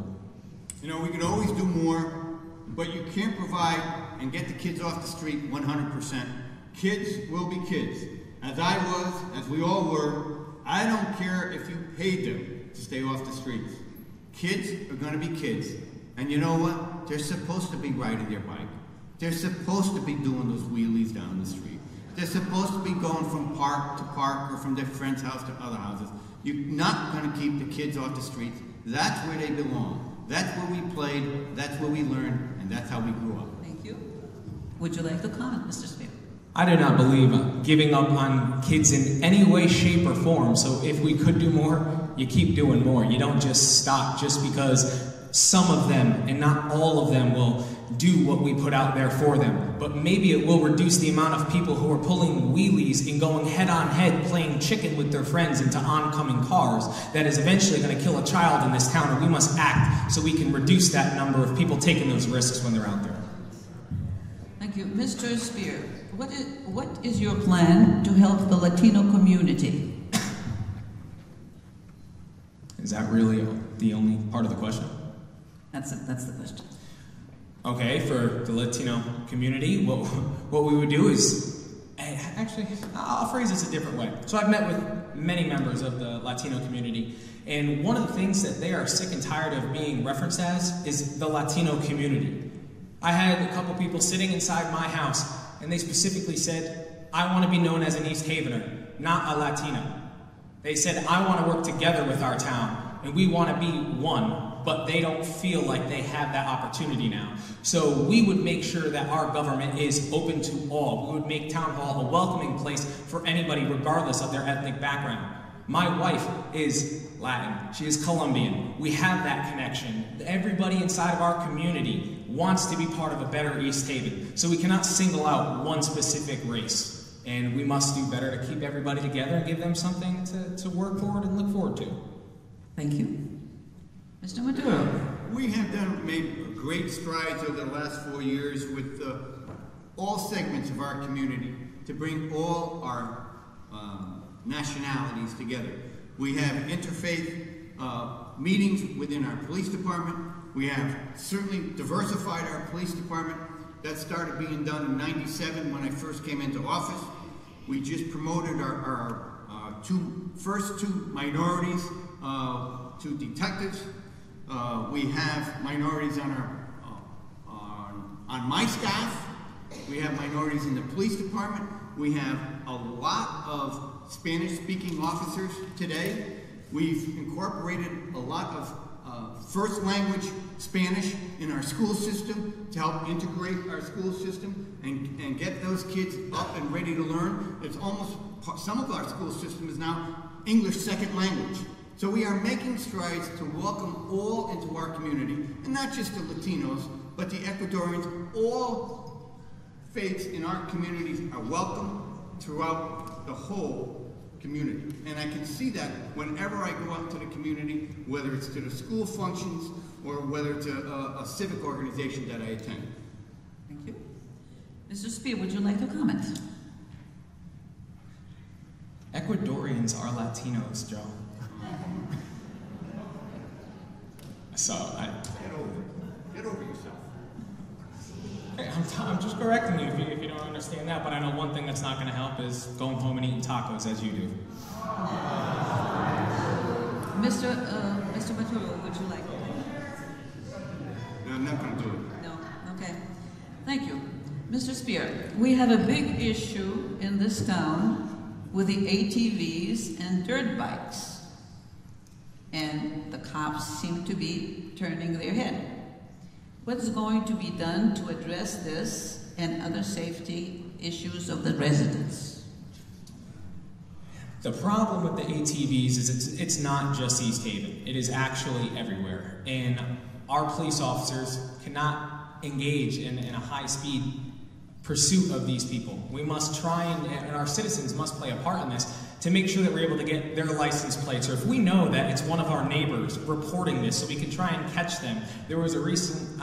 You know, we could always do more, but you can't provide and get the kids off the street 100%. Kids will be kids. As I was, as we all were, I don't care if you paid them to stay off the streets. Kids are going to be kids. And you know what? They're supposed to be riding their bike. They're supposed to be doing those wheelies down the street. They're supposed to be going from park to park or from their friend's house to other houses. You're not going to keep the kids off the streets. That's where they belong. That's where we played, that's where we learned, and that's how we grew up. Thank you. Would you like to comment, Mr. Speer? I do not believe giving up on kids in any way, shape, or form. So if we could do more, you keep doing more. You don't just stop just because some of them, and not all of them, will do what we put out there for them. But maybe it will reduce the amount of people who are pulling wheelies and going head-on-head playing chicken with their friends into oncoming cars that is eventually going to kill a child in this town, and we must act so we can reduce that number of people taking those risks when they're out there. Thank you. Mr. Speer, what is your plan to help the Latino community? Is that really the only part of the question? That's the question. Okay, for the Latino community, what we would do is, actually, I'll phrase this a different way. So I've met with many members of the Latino community, and one of the things that they are sick and tired of being referenced as is the Latino community. I had a couple people sitting inside my house, and they specifically said, I want to be known as an East Havener, not a Latino. They said, I want to work together with our town, and we want to be one. But they don't feel like they have that opportunity now. So we would make sure that our government is open to all. We would make Town Hall a welcoming place for anybody regardless of their ethnic background. My wife is Latin. She is Colombian. We have that connection. Everybody inside of our community wants to be part of a better East Haven. So we cannot single out one specific race. And we must do better to keep everybody together and give them something to work forward and look forward to. Thank you. Mr. Maturo. We have made great strides over the last 4 years with all segments of our community to bring all our nationalities together. We have interfaith meetings within our police department. We have certainly diversified our police department. That started being done in '97 when I first came into office. We just promoted our first two minorities to detectives. We have minorities on on my staff. We have minorities in the police department. We have a lot of Spanish-speaking officers today. We've incorporated a lot of first language Spanish in our school system to help integrate our school system and get those kids up and ready to learn. It's almost, some of our school system is now English second language. So we are making strides to welcome all into our community, and not just the Latinos, but the Ecuadorians. All faiths in our communities are welcome throughout the whole community. And I can see that whenever I go out to the community, whether it's to the school functions or whether it's a civic organization that I attend. Thank you. Mr. Speer, would you like to comment? Ecuadorians are Latinos, Joe. So Get over yourself. Hey, I'm just correcting you if you don't understand that, but I know one thing that's not going to help is going home and eating tacos as you do. Mr. Maturo, would you like to? No, I'm not going to do it. No? Okay. Thank you. Mr. Speer, we have a big issue in this town with the ATVs and dirt bikes. And the cops seem to be turning their head. What is going to be done to address this and other safety issues of the residents? The problem with the ATVs is it's not just East Haven. It is actually everywhere. And our police officers cannot engage in a high-speed pursuit of these people. We must try and our citizens must play a part in this to make sure that we're able to get their license plates, or if we know that it's one of our neighbors reporting this so we can try and catch them. There was a recent,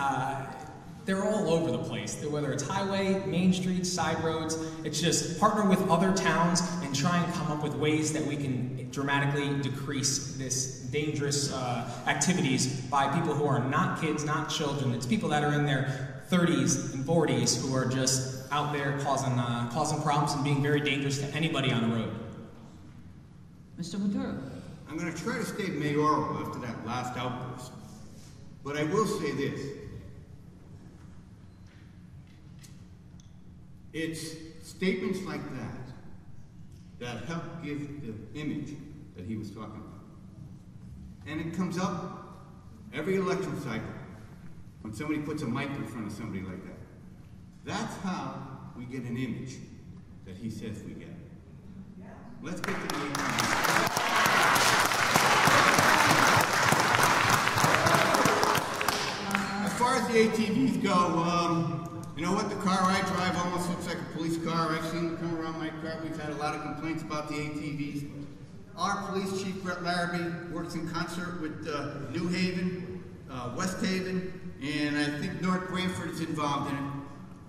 they're all over the place, whether it's highway, main streets, side roads. It's just partner with other towns and try and come up with ways that we can dramatically decrease this dangerous activities by people who are not kids, not children. It's people that are in their 30s and 40s who are just out there causing problems and being very dangerous to anybody on the road. Mr. Maturo. I'm going to try to stay mayoral after that last outburst, but I will say this. It's statements like that help give the image that he was talking about. And it comes up every election cycle when somebody puts a mic in front of somebody like that. That's how we get an image that he says we get. Let's get to the ATVs. As far as the ATVs go, you know what? The car I drive almost looks like a police car. I've seen them come around my car. We've had a lot of complaints about the ATVs. Our police chief, Brett Larrabee, works in concert with New Haven, West Haven, and I think North Branford is involved in it,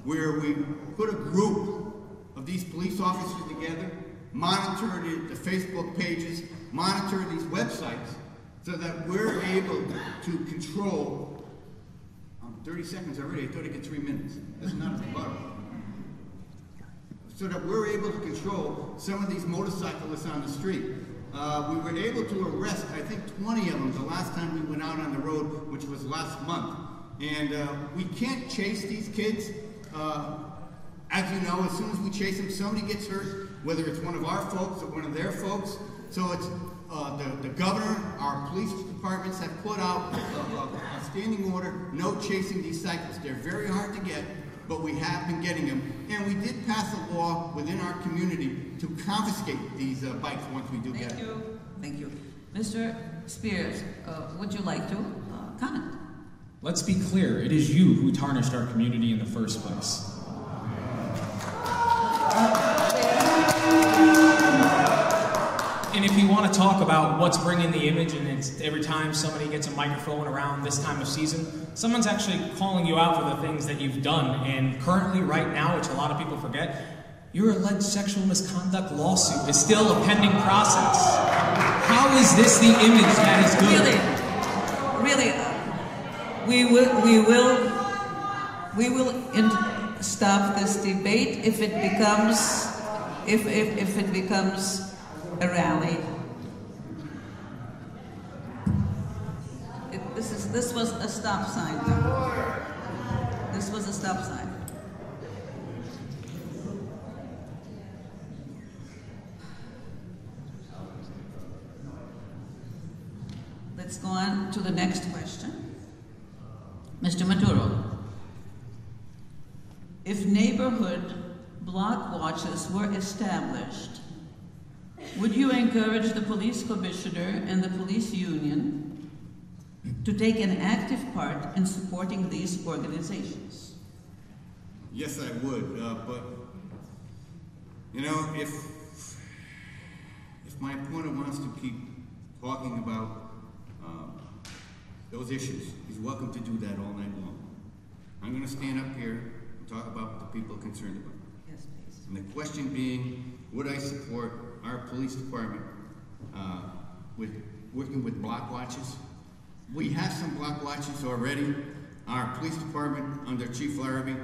where we put a group of these police officers together, monitor the Facebook pages, monitor these websites, so that we're able to control. 30 seconds already, I thought I'd get 3 minutes. That's not a rebuttal. So that we're able to control some of these motorcyclists on the street. We were able to arrest, I think, 20 of them the last time we went out on the road, which was last month. And we can't chase these kids. As you know, as soon as we chase them, somebody gets hurt, whether it's one of our folks or one of their folks. So it's the governor, our police departments have put out a standing order, no chasing these cyclists. They're very hard to get, but we have been getting them. And we did pass a law within our community to confiscate these bikes once we do get them. Thank you. Mr. Spears, would you like to comment? Let's be clear, it is you who tarnished our community in the first place. And if you want to talk about what's bringing the image, and it's every time somebody gets a microphone around this time of season, someone's actually calling you out for the things that you've done. And currently, right now, which a lot of people forget, your alleged sexual misconduct lawsuit is still a pending process. How is this the image that is good? Really, we will stop this debate if it becomes a rally. This was a stop sign. This was a stop sign. Let's go on to the next question. Mr. Maturo, if neighborhood block watches were established, would you encourage the police commissioner and the police union to take an active part in supporting these organizations? Yes, I would, but you know, if my opponent wants to keep talking about those issues, he's welcome to do that all night long. I'm going to stand up here and talk about what the people are concerned about. Yes, please. And the question being, would I support our police department with working with block watches? We have some block watches already. Our police department under Chief Larrabee,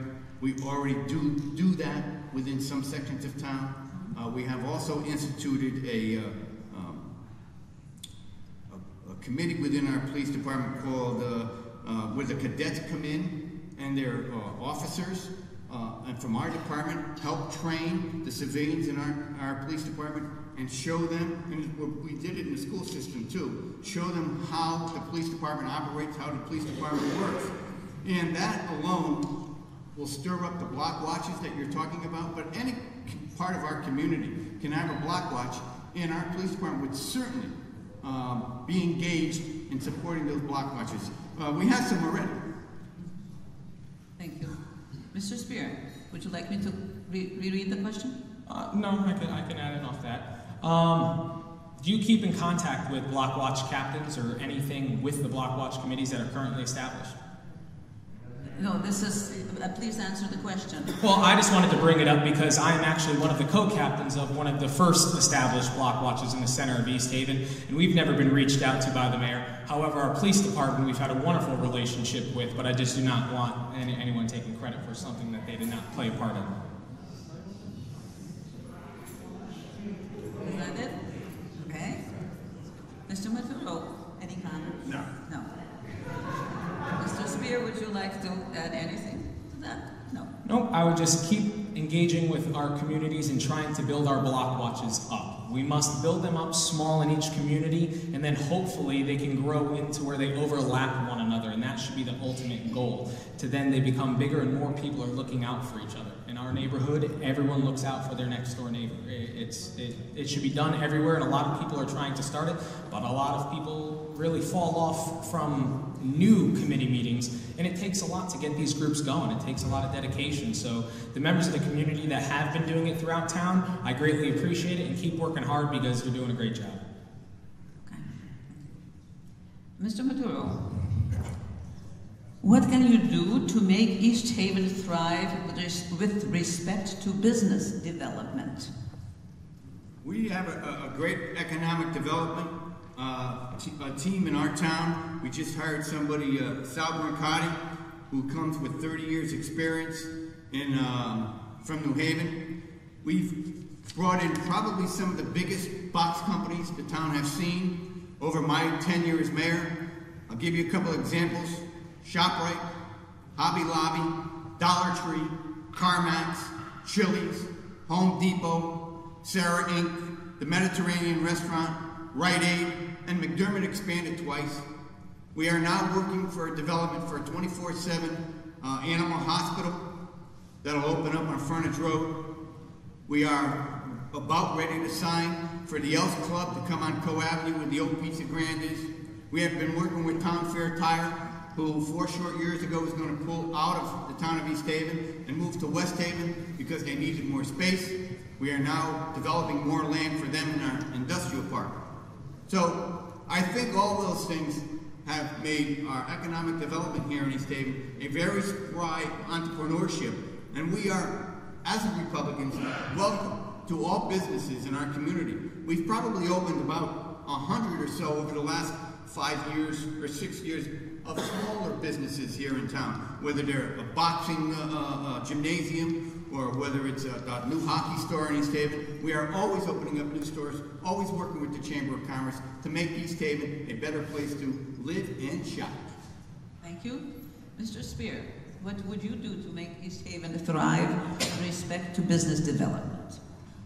we already do that within some sections of town. We have also instituted a committee within our police department called where the cadets come in and their officers and from our department help train the civilians in our police department and show them, and we did it in the school system too, show them how the police department operates, how the police department works. And that alone will stir up the block watches that you're talking about, but any part of our community can have a block watch, and our police department would certainly be engaged in supporting those block watches. We have some already. Thank you. Mr. Speer, would you like me to reread the question? No, I can add it off that. Do you keep in contact with block watch captains or anything with the block watch committees that are currently established? No, this is, please answer the question. Well, I just wanted to bring it up because I am actually one of the co-captains of one of the first established block watches in the center of East Haven, and we've never been reached out to by the mayor. However, our police department we've had a wonderful relationship with, but I just do not want anyone taking credit for something that they did not play a part in. Is that it? Okay. Mr. Maturo, any comment? No. No. Mr. Speer, would you like to add anything to that? No. Nope, I would just keep engaging with our communities and trying to build our block watches up. We must build them up small in each community, and then hopefully they can grow into where they overlap one another, and that should be the ultimate goal. To then they become bigger and more people are looking out for each other. In our neighborhood, everyone looks out for their next door neighbor. It should be done everywhere, and a lot of people are trying to start it, but a lot of people really fall off from new committee meetings, and it takes a lot to get these groups going. It takes a lot of dedication. So the members of the community that have been doing it throughout town, I greatly appreciate it, and keep working hard because you're doing a great job. Okay. Mr. Maturo, what can you do to make East Haven thrive with respect to business development? We have a great economic development a team in our town. We just hired somebody, Sal Mercati, who comes with 30 years experience from New Haven. We've brought in probably some of the biggest box companies the town has seen over my tenure as mayor. I'll give you a couple of examples. ShopRite, Hobby Lobby, Dollar Tree, CarMax, Chili's, Home Depot, Sarah Inc., the Mediterranean Restaurant, Rite Aid, and McDermott expanded twice. We are now working for a development for a 24/7 animal hospital that'll open up on Furnace Road. We are about ready to sign for the Elks Club to come on Co Avenue with the old Pizza Grandes. We have been working with Town Fair Tire, who 4 short years ago was going to pull out of the town of East Haven and move to West Haven because they needed more space. We are now developing more land for them in our industrial park. So I think all those things have made our economic development here in East Haven a very spry entrepreneurship. And we are, as Republicans, welcome to all businesses in our community. We've probably opened about 100 or so over the last 5 years or 6 years of smaller businesses here in town, whether they're a boxing gymnasium or whether it's a new hockey store in East Haven. We are always opening up new stores, always working with the Chamber of Commerce to make East Haven a better place to live and shop. you. Mr. Speer, what would you do to make East Haven thrive with respect to business development?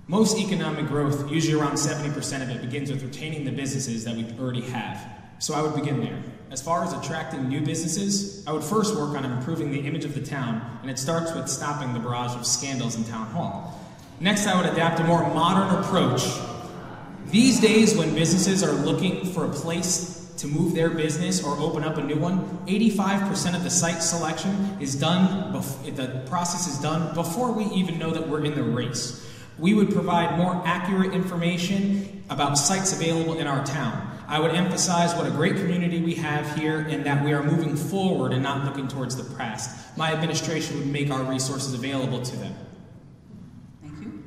Most economic growth, usually around 70% of it, begins with retaining the businesses that we already have. So I would begin there. As far as attracting new businesses, I would first work on improving the image of the town, and it starts with stopping the barrage of scandals in Town Hall. Next, I would adapt a more modern approach. These days, when businesses are looking for a place to move their business or open up a new one, 85% of the site selection is done, the process is done before we even know that we're in the race. We would provide more accurate information about sites available in our town. I would emphasize what a great community we have here and that we are moving forward and not looking towards the past. My administration would make our resources available to them. Thank you.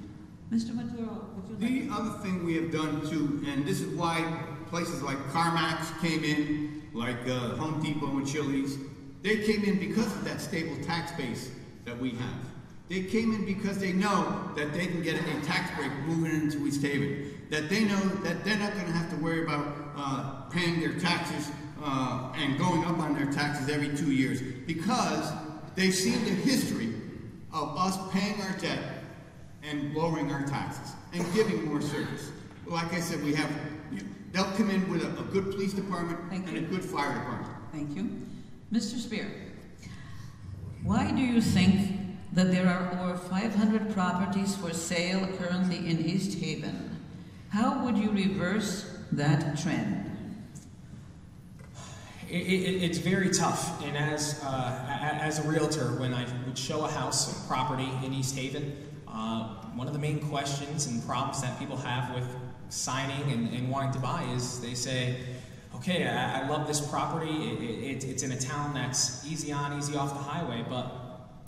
Mr. Maturo, would you like The other thing we have done too, and this is why places like CarMax came in, like Home Depot and Chili's, they came in because of that stable tax base that we have. They came in because they know that they can get a tax break moving into East Haven. That they know that they're not going to have to worry about paying their taxes and going up on their taxes every 2 years, because they've seen the history of us paying our debt and lowering our taxes and giving more service. Like I said, they'll come in with a good police department and a good fire department. Thank you. Mr. Speer, why do you think that there are over 500 properties for sale currently in East Haven? How would you reverse that trend? It's very tough, and as a realtor, when I would show a house or property in East Haven, one of the main questions and problems that people have with signing and wanting to buy is they say, okay, I love this property, it's in a town that's easy on, easy off the highway, but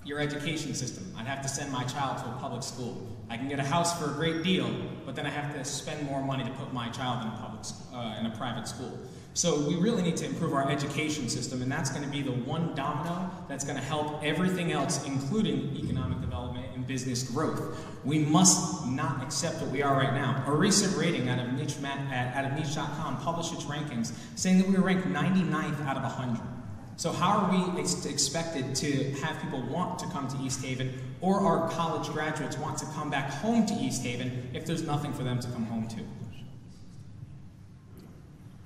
your education system, I'd have to send my child to a public school. I can get a house for a great deal, but then I have to spend more money to put my child in a private school. So we really need to improve our education system, and that's going to be the one domino that's going to help everything else, including economic development and business growth. We must not accept what we are right now. A recent rating out of niche.com published its rankings saying that we were ranked 99th out of 100. So how are we expected to have people want to come to East Haven, or our college graduates want to come back home to East Haven if there's nothing for them to come home to?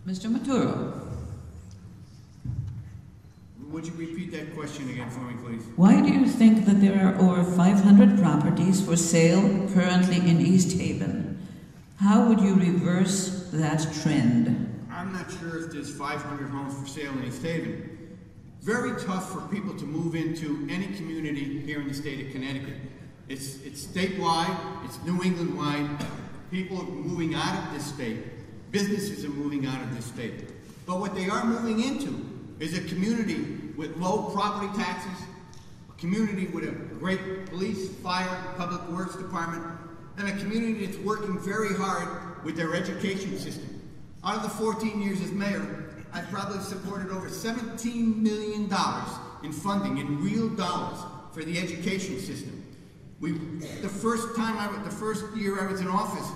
Mr. Maturo. Would you repeat that question again for me, please? Why do you think that there are over 500 properties for sale currently in East Haven? How would you reverse that trend? I'm not sure if there's 500 homes for sale in East Haven. Very tough for people to move into any community here in the state of Connecticut. It's statewide, it's New England-wide. People are moving out of this state. Businesses are moving out of this state. But what they are moving into is a community with low property taxes, a community with a great police, fire, public works department, and a community that's working very hard with their education system. Out of the 14 years as mayor, I've probably supported over $17 million in funding, in real dollars, for the education system. The first year I was in office,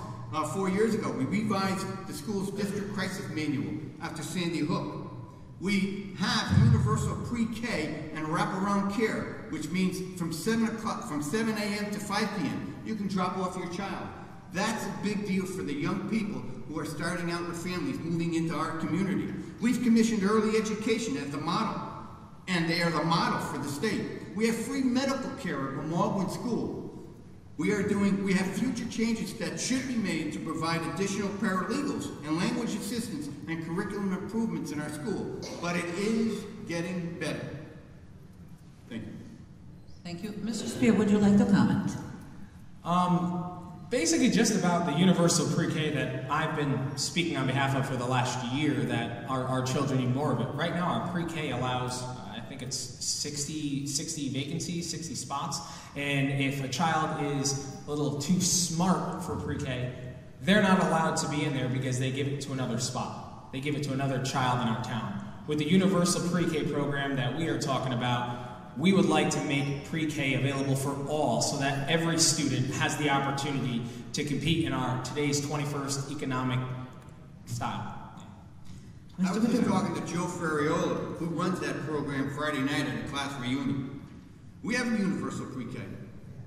4 years ago, we revised the school's district crisis manual after Sandy Hook. We have universal pre-K and wraparound care, which means from 7 a.m. to 5 p.m. you can drop off your child. That's a big deal for the young people who are starting out with families moving into our community. We've commissioned early education as the model, and they are the model for the state. We have free medical care at Memaldwin School. We have future changes that should be made to provide additional paralegals and language assistance and curriculum improvements in our school. But it is getting better. Thank you. Thank you. Mr. Speer, would you like to comment? Basically just about the universal pre-K that I've been speaking on behalf of for the last year, that our children need more of it. Right now our pre-K allows, I think it's 60 vacancies, 60 spots, and if a child is a little too smart for pre-K, they're not allowed to be in there because they give it to another spot. They give it to another child in our town. With the universal pre-K program that we are talking about, we would like to make pre-K available for all so that every student has the opportunity to compete in our today's 21st economic style. I was just talking to Joe Ferriola, who runs that program Friday night at a class reunion. We have a universal pre-K,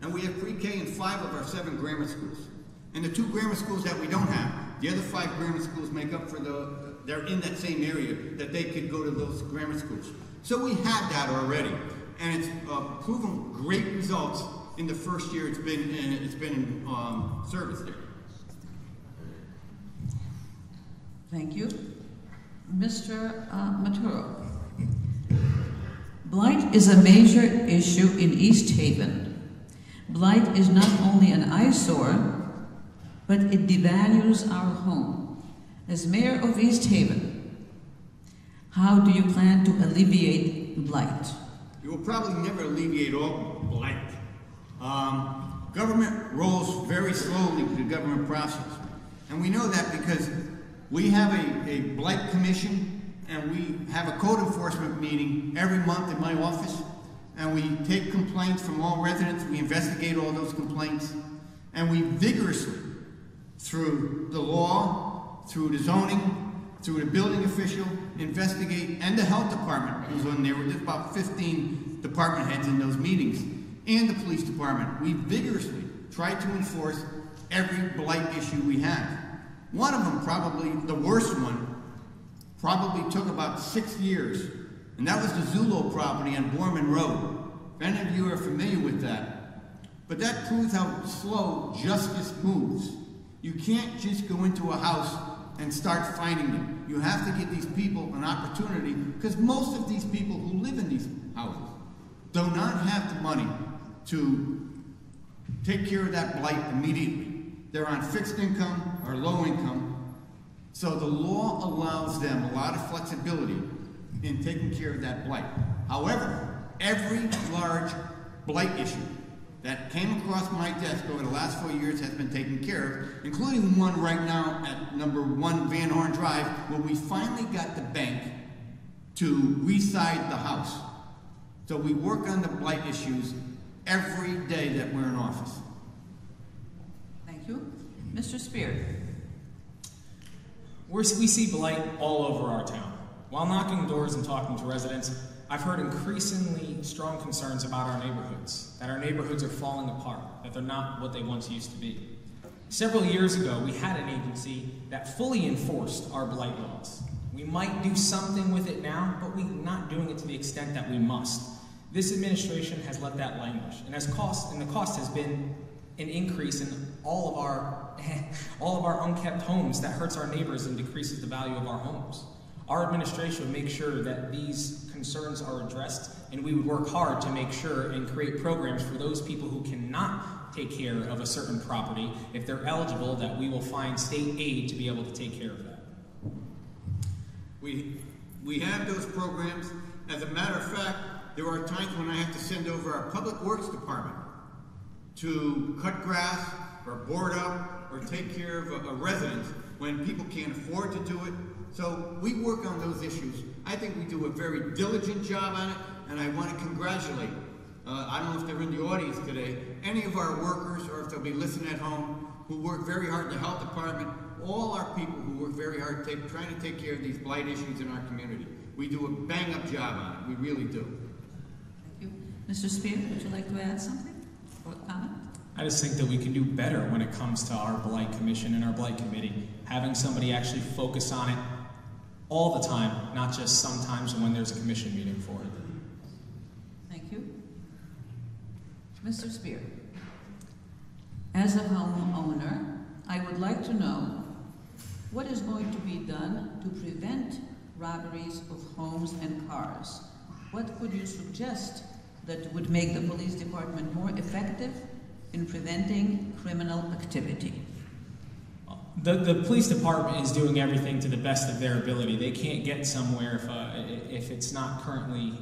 and we have pre-K in 5 of our 7 grammar schools. And the 2 grammar schools that we don't have, the other 5 grammar schools make up for they're in that same area that they could go to those grammar schools. So we have that already, and it's proven great results in the first year it's been in service there. Thank you. Mr. Maturo. Blight is a major issue in East Haven. Blight is not only an eyesore, but it devalues our home. As mayor of East Haven, how do you plan to alleviate blight? You will probably never alleviate all blight. Government rolls very slowly with the government process. And we know that because we have a blight commission, and we have a code enforcement meeting every month in my office, and we take complaints from all residents, we investigate all those complaints, and we vigorously, through the law, through the zoning, through the building official, investigate, and the health department who's on there. There's about 15 department heads in those meetings, and the police department. We vigorously try to enforce every blight issue we have. One of them, probably the worst one, probably took about 6 years, and that was the Zulo property on Borman Road. If any of you are familiar with that. But that proves how slow justice moves. You can't just go into a house and start finding them. You have to give these people an opportunity, because most of these people who live in these houses do not have the money to take care of that blight immediately. They're on fixed income or low income. So the law allows them a lot of flexibility in taking care of that blight. However, every large blight issue that came across my desk over the last 4 years has been taken care of, including one right now at number 1 Van Horn Drive, where we finally got the bank to reside the house. So we work on the blight issues every day that we're in office. Thank you. Mr. Speer. We see blight all over our town. While knocking doors and talking to residents, I've heard increasingly strong concerns about our neighborhoods, that our neighborhoods are falling apart, that they're not what they once used to be. Several years ago, we had an agency that fully enforced our blight laws. We might do something with it now, but we're not doing it to the extent that we must. This administration has let that languish, and the cost has been an increase in all of our unkept homes that hurts our neighbors and decreases the value of our homes. Our administration would make sure that these concerns are addressed, and we would work hard to make sure and create programs for those people who cannot take care of a certain property. If they're eligible, that we will find state aid to be able to take care of that. We have those programs. As a matter of fact, there are times when I have to send over our public works department to cut grass or board up or take care of a residence when people can't afford to do it. So we work on those issues. I think we do a very diligent job on it, and I want to congratulate, I don't know if they're in the audience today, any of our workers, or if they'll be listening at home, who work very hard in the health department, all our people who work very hard trying to take care of these blight issues in our community. We do a bang-up job on it. We really do. Thank you. Mr. Speer, would you like to add something or comment? I just think that we can do better when it comes to our blight commission and our blight committee. Having somebody actually focus on it all the time, not just sometimes when there's a commission meeting for it. Thank you. Mr. Speer, as a homeowner, I would like to know what is going to be done to prevent robberies of homes and cars. What could you suggest that would make the police department more effective in preventing criminal activity? The police department is doing everything to the best of their ability. They can't get somewhere if it's not currently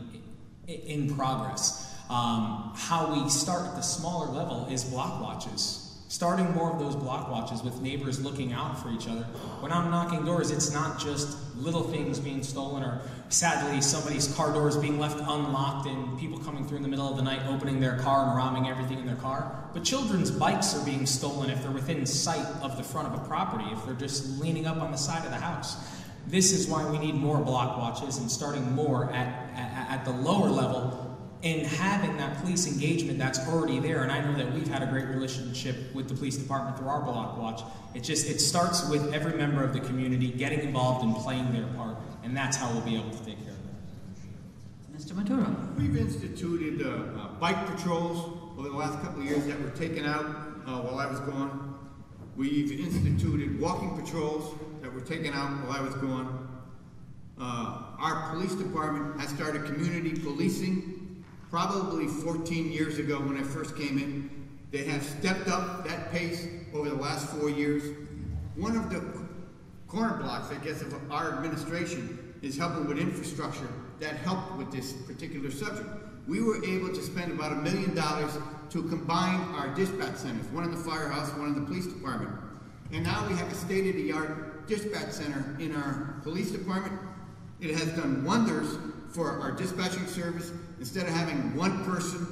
in progress. How we start at the smaller level is block watches. Starting more of those block watches with neighbors looking out for each other. When I'm knocking doors, it's not just little things being stolen, or sadly somebody's car doors being left unlocked and people coming through in the middle of the night opening their car and robbing everything in their car. But children's bikes are being stolen if they're within sight of the front of a property, if they're just leaning up on the side of the house. This is why we need more block watches and starting more at the lower level and having that police engagement that's already there. And I know that we've had a great relationship with the police department through our block watch. It starts with every member of the community getting involved and playing their part, and that's how we'll be able to take care of that. Mr. Maturo. We've instituted bike patrols over the last couple of years that were taken out while I was gone. We've instituted walking patrols that were taken out while I was gone. Our police department has started community policing probably 14 years ago when I first came in. They have stepped up that pace over the last 4 years. One of the corner blocks, I guess, of our administration is helping with infrastructure that helped with this particular subject. We were able to spend about $1 million to combine our dispatch centers, one in the firehouse, one in the police department. And now we have a state-of-the-art dispatch center in our police department. It has done wonders for our dispatching service. Instead of having one person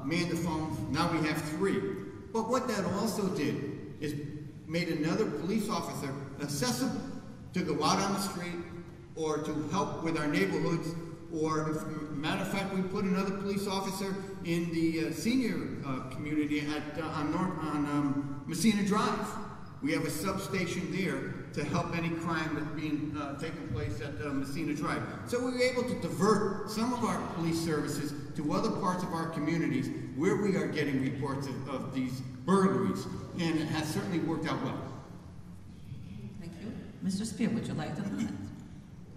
man the phones, now we have 3. But what that also did is made another police officer accessible to go out on the street or to help with our neighborhoods, or as a matter of fact, we put another police officer in the senior community on Messina Drive. We have a substation there to help any crime that's being taking place at Messina Drive. So we were able to divert some of our police services to other parts of our communities where we are getting reports of these burglaries, and it has certainly worked out well. Thank you. Mr. Speer, would you like to comment?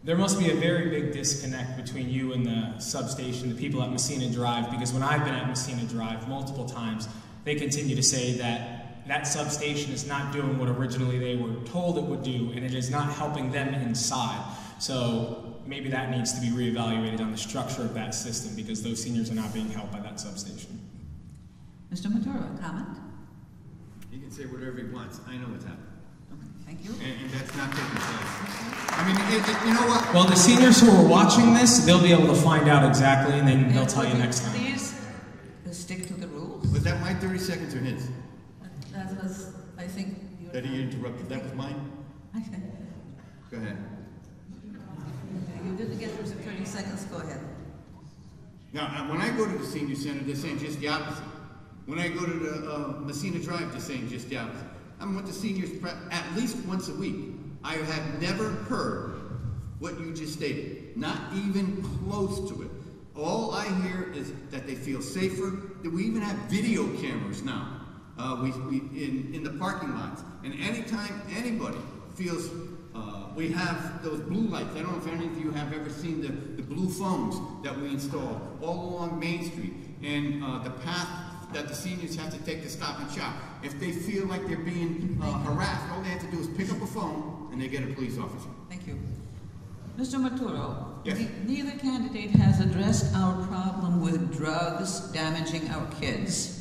There must be a very big disconnect between you and the substation, the people at Messina Drive, because when I've been at Messina Drive multiple times, they continue to say that that substation is not doing what originally they were told it would do, and it is not helping them inside. So maybe that needs to be reevaluated on the structure of that system, because those seniors are not being helped by that substation. Mr. Maturo, a comment? He can say whatever he wants. I know what's happening. Okay, thank you. And that's not taking place. I mean, you know what? Well, the seniors who are watching this, they'll be able to find out exactly, and then they'll tell you next time. Please stick to the rules. Was that my 30 seconds or his? That was, I think, your That he interrupted. That was mine? Okay. Go ahead. You didn't get through the 30 seconds. Go ahead. Now, when I go to the senior center, they're saying just the opposite. When I go to the Messina Drive, they're saying just the opposite. I'm with the seniors at least once a week. I have never heard what you just stated. Not even close to it. All I hear is that they feel safer. That we even have video cameras now. In the parking lots, and anytime anybody feels, we have those blue lights. I don't know if any of you have ever seen the blue phones that we install all along Main Street, and the path that the seniors have to take to Stop and Shop. If they feel like they're being harassed, all they have to do is pick up a phone and they get a police officer. Thank you. Mr. Maturo, yes. Neither candidate has addressed our problem with drugs damaging our kids.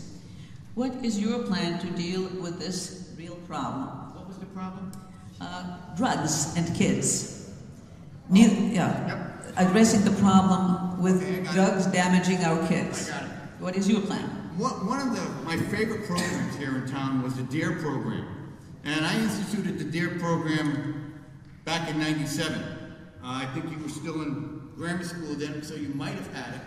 What is your plan to deal with this real problem? What was the problem? Drugs and kids. Addressing the problem with drugs damaging our kids. I got it. What is your plan? One of my favorite programs here in town was the DARE program. And I instituted the DARE program back in '97. I think you were still in grammar school then, so you might have had it.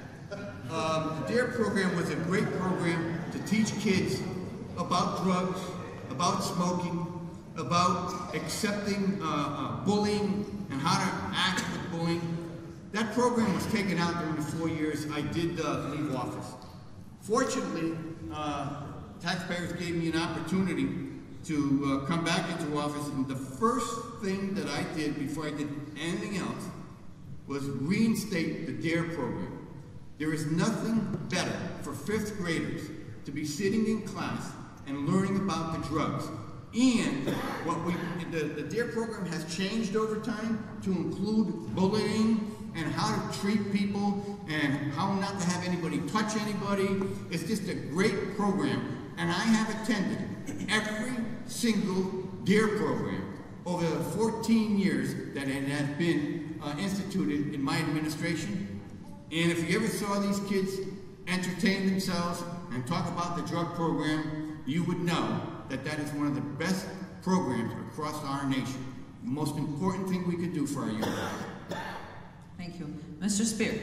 The DARE program was a great program to teach kids about drugs, about smoking, about accepting bullying and how to act with bullying. That program was taken out during the 4 years I did leave office. Fortunately, taxpayers gave me an opportunity to come back into office, and the first thing that I did before I did anything else was reinstate the DARE program. There is nothing better for 5th graders to be sitting in class and learning about the drugs. And the DARE program has changed over time to include bullying and how to treat people and how not to have anybody touch anybody. It's just a great program. And I have attended every single DARE program over the 14 years that it has been instituted in my administration. And if you ever saw these kids entertain themselves and talk about the drug program, you would know that that is one of the best programs across our nation. the most important thing we could do for our youth. Thank you. Mr. Speer.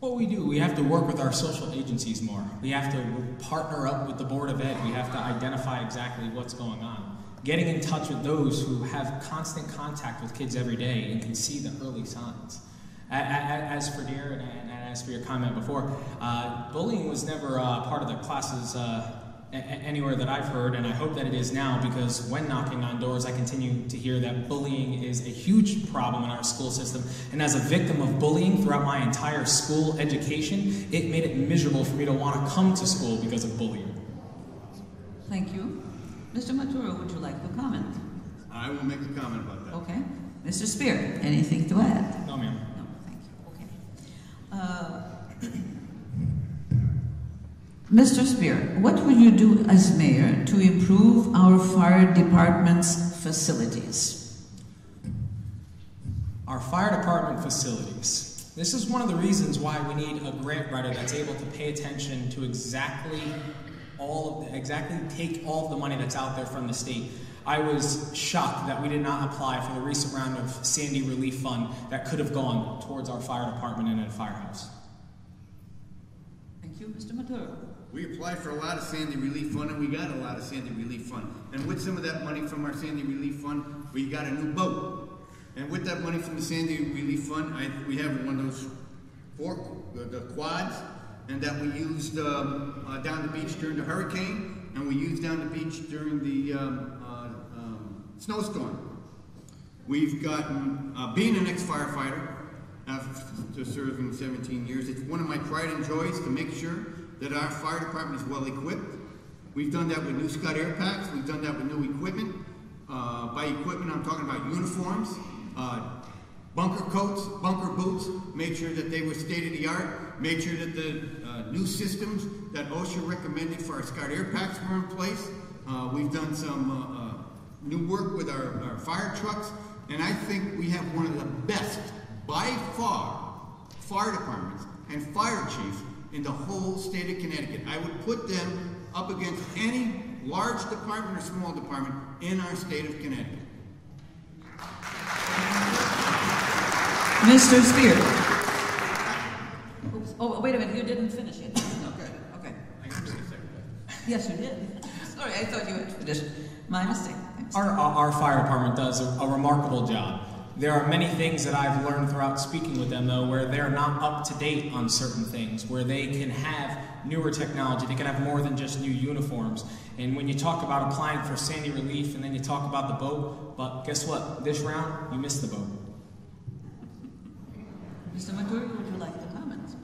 What we do, we have to work with our social agencies more. We have to partner up with the Board of Ed. We have to identify exactly what's going on. Getting in touch with those who have constant contact with kids every day and can see the early signs. As for dear, and as for your comment before, bullying was never part of the classes anywhere that I've heard, and I hope that it is now, because when knocking on doors, I continue to hear that bullying is a huge problem in our school system. And as a victim of bullying throughout my entire school education, it made it miserable for me to want to come to school because of bullying. Thank you. Mr. Maturo, would you like to comment? I will make a comment about that. Okay. Mr. Speer, anything to add? No, ma'am. No, thank you. Okay. Mr. Speer, what will you do as mayor to improve our fire department's facilities? Our fire department facilities. This is one of the reasons why we need a grant writer that's able to pay attention to exactly take all of the money that's out there from the state. I was shocked that we did not apply for the recent round of Sandy Relief Fund that could have gone towards our fire department and a firehouse. Thank you. Mr. Maturo. We applied for a lot of Sandy Relief Fund, and we got a lot of Sandy Relief Fund. And with some of that money from our Sandy Relief Fund, we got a new boat. And with that money from the Sandy Relief Fund, we have one of those the quads, and that we used down the beach during the hurricane, and we used down the beach during the snowstorm. We've gotten, being an ex-firefighter, after serving 17 years, it's one of my pride and joys to make sure that our fire department is well equipped. We've done that with new Scott air packs. We've done that with new equipment. By equipment, I'm talking about uniforms, bunker coats, bunker boots, made sure that they were state-of-the-art, made sure that the new systems that OSHA recommended for our Scott air packs were in place. We've done some new work with our fire trucks, and I think we have one of the best, by far, fire departments and fire chiefs in the whole state of Connecticut. I would put them up against any large department or small department in our state of Connecticut. Mr. Speer. Oops. Oh, wait a minute, you didn't finish it. Okay. Yes, you did. Sorry, I thought you had finished. My mistake. Our fire department does a remarkable job. There are many things that I've learned throughout speaking with them, though, where they're not up to date on certain things, where they can have newer technology, they can have more than just new uniforms. And when you talk about applying for Sandy Relief and then you talk about the boat, but guess what? This round, you missed the boat. Mr. Maturo, would you like to comment?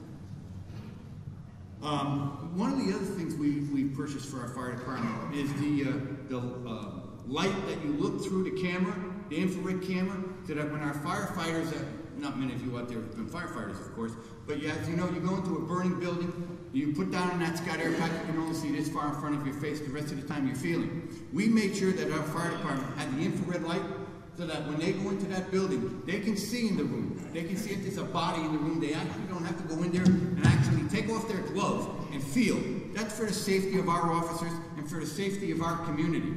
One of the other things we purchased for our fire department is the light that you look through the camera, the infrared camera, so that when our firefighters, not many of you out there have been firefighters, of course, but as you know, you go into a burning building, you put down in that Scott air pack, you can only see this far in front of your face the rest of the time you're feeling. We made sure that our fire department had the infrared light, so that when they go into that building, they can see in the room. They can see if there's a body in the room. They actually don't have to go in there and actually take off their gloves and feel. That's for the safety of our officers and for the safety of our community.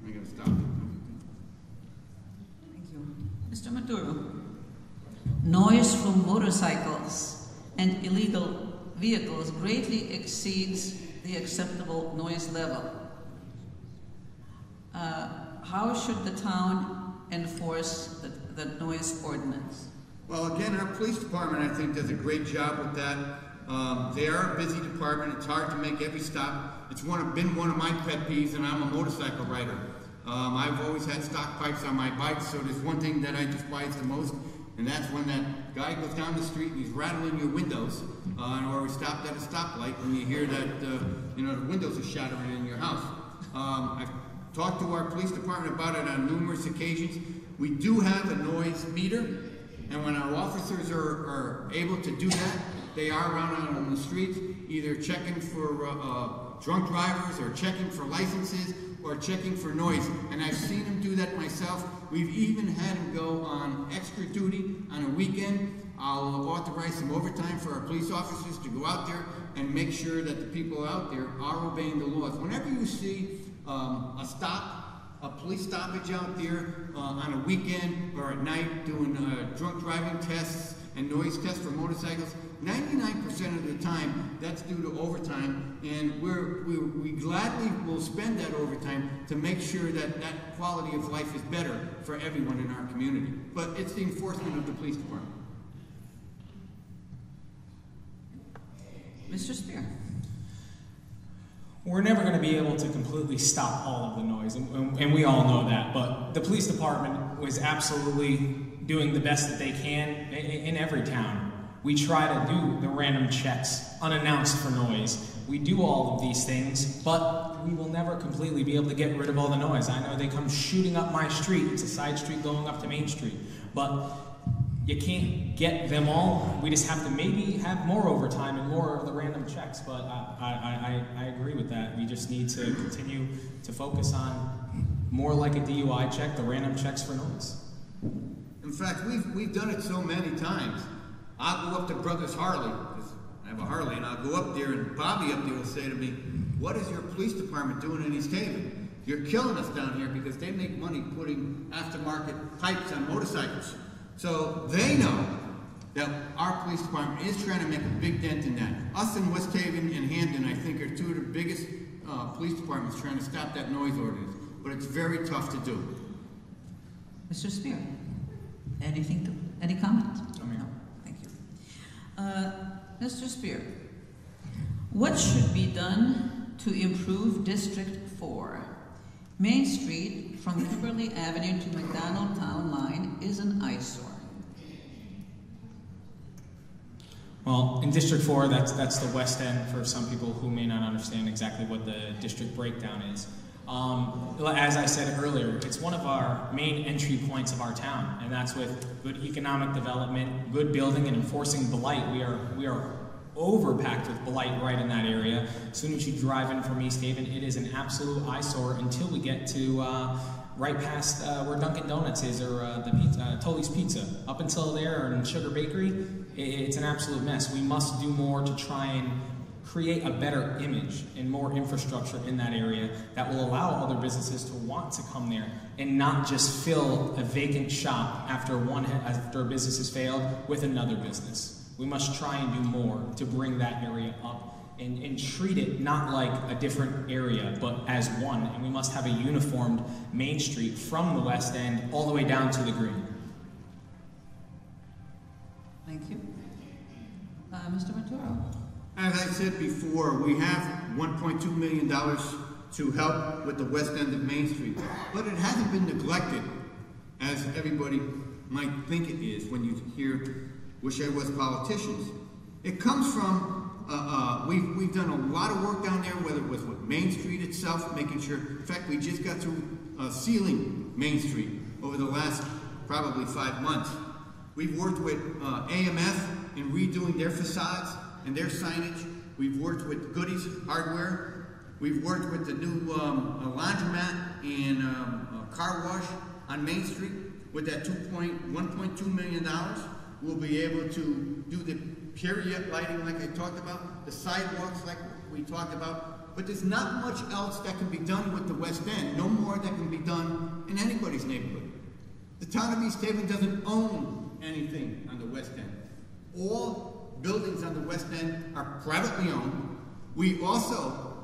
I gotta stop. Thank you. Mr. Maturo. Noise from motorcycles and illegal vehicles greatly exceeds the acceptable noise level. How should the town enforce the noise ordinance? Well, again, our police department, I think, does a great job with that. They are a busy department. It's hard to make every stop. It's been one of my pet peeves, and I'm a motorcycle rider. I've always had stock pipes on my bike, so there's one thing that I despise the most, and that's when that guy goes down the street and he's rattling your windows, or we stopped at a stoplight and you hear that the windows are shattering in your house. I've talked to our police department about it on numerous occasions. We do have a noise meter, and when our officers are able to do that, they are out on the streets, either checking for drunk drivers or checking for licenses or checking for noise. And I've seen them do that myself. We've even had them go on extra duty on a weekend. I'll authorize some overtime for our police officers to go out there and make sure that the people out there are obeying the laws. Whenever you see a stop a police stoppage out there on a weekend or at night doing drunk driving tests and noise tests for motorcycles. 99% of the time, that's due to overtime, and we gladly will spend that overtime to make sure that that quality of life is better for everyone in our community. But it's the enforcement of the police department. Mr. Speer. We're never going to be able to completely stop all of the noise, and we all know that, but the police department was absolutely doing the best that they can in every town. We try to do the random checks, unannounced for noise. We do all of these things, but we will never completely be able to get rid of all the noise. I know they come shooting up my street. It's a side street going up to Main Street, but you can't get them all. We just have to maybe have more overtime and more of the random checks, but I agree with that. We just need to continue to focus on more like a DUI check, the random checks for noise. In fact, we've done it so many times. I'll go up to Brothers Harley, because I have a Harley, and I'll go up there, and Bobby up there will say to me, "What is your police department doing in East Haven? You're killing us down here," because they make money putting aftermarket pipes on motorcycles. So they know that our police department is trying to make a big dent in that. Us in West Haven and Hamden, I think, are two of the biggest police departments trying to stop that noise ordinance, but it's very tough to do. Mr. Speer, any comment? No, thank you. Mr. Speer, what should be done to improve District 4? Main Street from Kimberly Avenue to McDonald Town Line is an eyesore. Well, in District 4, that's the west end for some people who may not understand exactly what the district breakdown is. As I said earlier, it's one of our main entry points of our town, and that's with good economic development, good building, and enforcing blight. We are overpacked with blight right in that area. As soon as you drive in from East Haven, it is an absolute eyesore until we get to right past where Dunkin' Donuts is, or Tully's Pizza. Up until there, and Sugar Bakery, it's an absolute mess. We must do more to try and create a better image and more infrastructure in that area that will allow other businesses to want to come there and not just fill a vacant shop after a business has failed with another business. We must try and do more to bring that area up and treat it not like a different area, but as one. And we must have a uniformed Main Street from the West End all the way down to the Green. Thank you. Mr. Maturo. As I said before, we have $1.2 million to help with the west end of Main Street, but it hasn't been neglected, as everybody might think it is when you hear "wish I was politicians." It comes from, we've done a lot of work down there, whether it was with Main Street itself, making sure, in fact, we just got through sealing Main Street over the last probably 5 months. We've worked with AMF in redoing their facades and their signage. We've worked with Goodies Hardware. We've worked with the new laundromat and car wash on Main Street. With that $1.2 million, we'll be able to do the period lighting like I talked about, the sidewalks like we talked about, but there's not much else that can be done with the West End, no more that can be done in anybody's neighborhood. The town of East Haven doesn't own anything on the West End. All buildings on the West End are privately owned. We also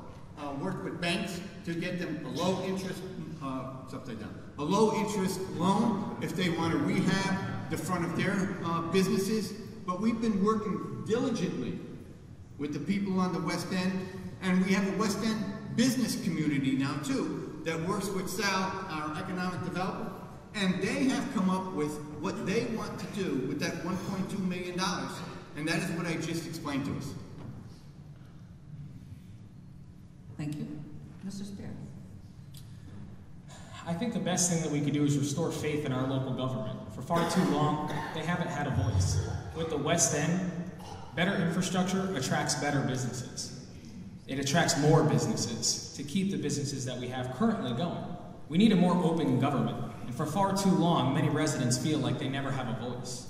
worked with banks to get them a low interest, a low interest loan if they want to rehab the front of their businesses. But we've been working diligently with the people on the West End, and we have a West End business community now too that works with Sal, our economic developer, and they have come up with what they want to do with that $1.2 million. And that is what I just explained to us. Thank you. Mr. Speer. I think the best thing that we could do is restore faith in our local government. For far too long, they haven't had a voice. With the West End, better infrastructure attracts better businesses. It attracts more businesses to keep the businesses that we have currently going. We need a more open government. And for far too long, many residents feel like they never have a voice.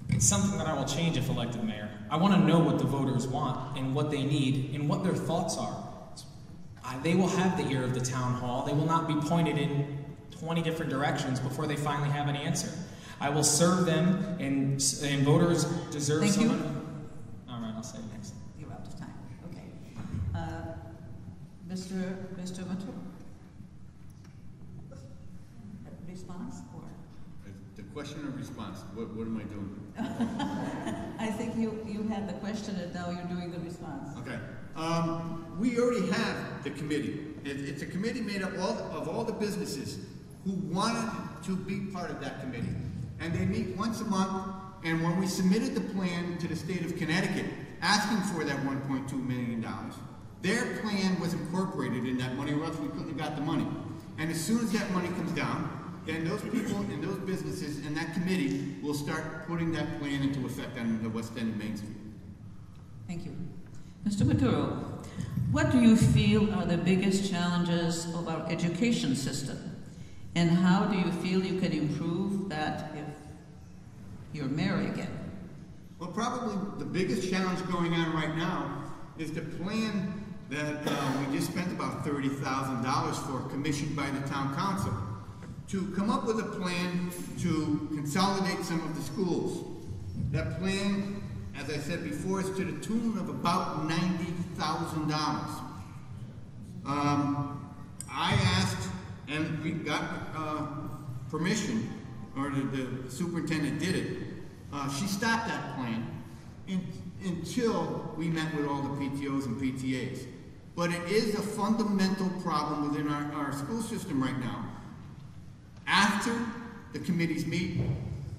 It's something that I will change if elected mayor. I want to know what the voters want and what they need and what their thoughts are. They will have the ear of the town hall. They will not be pointed in 20 different directions before they finally have an answer. I will serve them, and voters deserve someone. Thank you. All right, I'll say it next. You're out of time. Okay. Mr. Maturo. Response or? The question or response? What am I doing? I think you had the question and now you're doing the response. Okay. We already have the committee. It's a committee made up of all the businesses who wanted to be part of that committee. And they meet once a month, and when we submitted the plan to the state of Connecticut, asking for that $1.2 million, their plan was incorporated in that money, or else we couldn't have got the money. And as soon as that money comes down, then those people and those businesses and that committee will start putting that plan into effect on the west end of Main Street. Thank you. Mr. Maturo, what do you feel are the biggest challenges of our education system? And how do you feel you can improve that if you're mayor again? Well, probably the biggest challenge going on right now is the plan that we just spent about $30,000 for, commissioned by the town council, to come up with a plan to consolidate some of the schools. That plan, as I said before, is to the tune of about $90,000. I asked, and we got permission, or the superintendent did it. She stopped that plan until we met with all the PTOs and PTAs. But it is a fundamental problem within our school system right now. After the committees meet,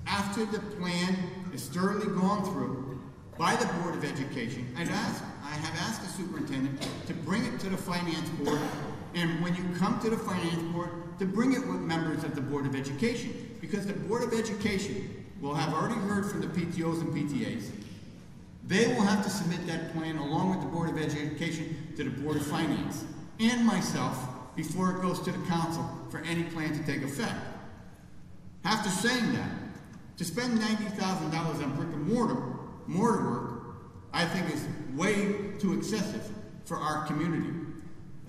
after the plan is thoroughly gone through by the Board of Education, I have asked the superintendent to bring it to the Finance Board, and when you come to the Finance Board, to bring it with members of the Board of Education, because the Board of Education will have already heard from the PTOs and PTAs. They will have to submit that plan along with the Board of Education to the Board of Finance and myself before it goes to the council for any plan to take effect. After saying that, to spend $90,000 on brick and mortar work, I think is way too excessive for our community.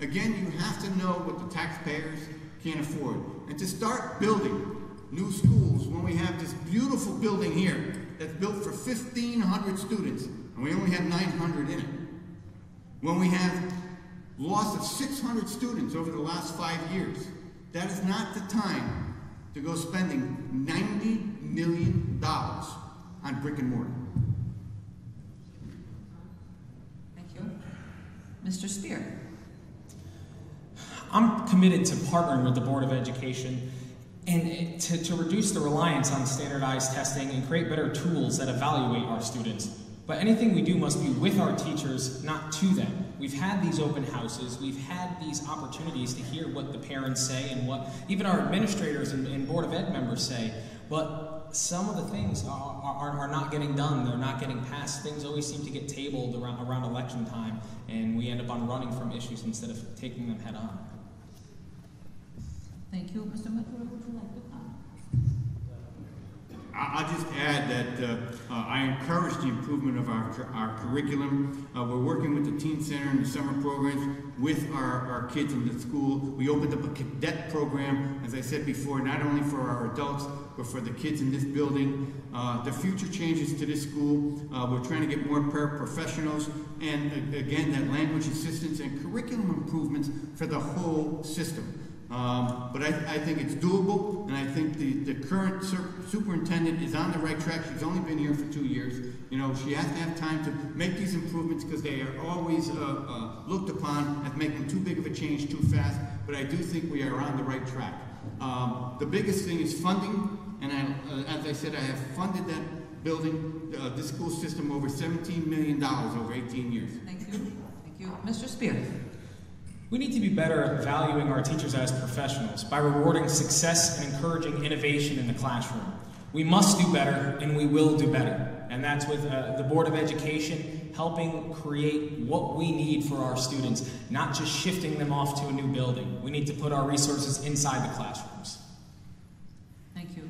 Again, you have to know what the taxpayers can afford. And to start building new schools when we have this beautiful building here that's built for 1,500 students, and we only have 900 in it. When we have loss of 600 students over the last 5 years, that is not the time to go spending $90 million on brick and mortar. Thank you. Mr. Speer. I'm committed to partnering with the Board of Education and to reduce the reliance on standardized testing and create better tools that evaluate our students. But anything we do must be with our teachers, not to them. We've had these open houses, we've had these opportunities to hear what the parents say and what even our administrators and Board of Ed members say, but some of the things are not getting done, they're not getting passed. Things always seem to get tabled around election time, and we end up on running from issues instead of taking them head on. Thank you. Mr. Maturo, would you like to comment? I'll just add that I encourage the improvement of our curriculum. We're working with the Teen Center and the summer programs with our kids in the school. We opened up a cadet program, as I said before, not only for our adults, but for the kids in this building. The future changes to this school. We're trying to get more paraprofessionals and, again, that language assistance and curriculum improvements for the whole system. But I think it's doable, and I think the current superintendent is on the right track. She's only been here for 2 years. You know, she has to have time to make these improvements because they are always looked upon as making too big of a change too fast, but I do think we are on the right track. The biggest thing is funding, and as I said, I have funded that building, this school system, over $17 million over 18 years. Thank you. Thank you. Mr. Speer. We need to be better at valuing our teachers as professionals by rewarding success and encouraging innovation in the classroom. We must do better, and we will do better. And that's with the Board of Education helping create what we need for our students, not just shifting them off to a new building. We need to put our resources inside the classrooms. Thank you.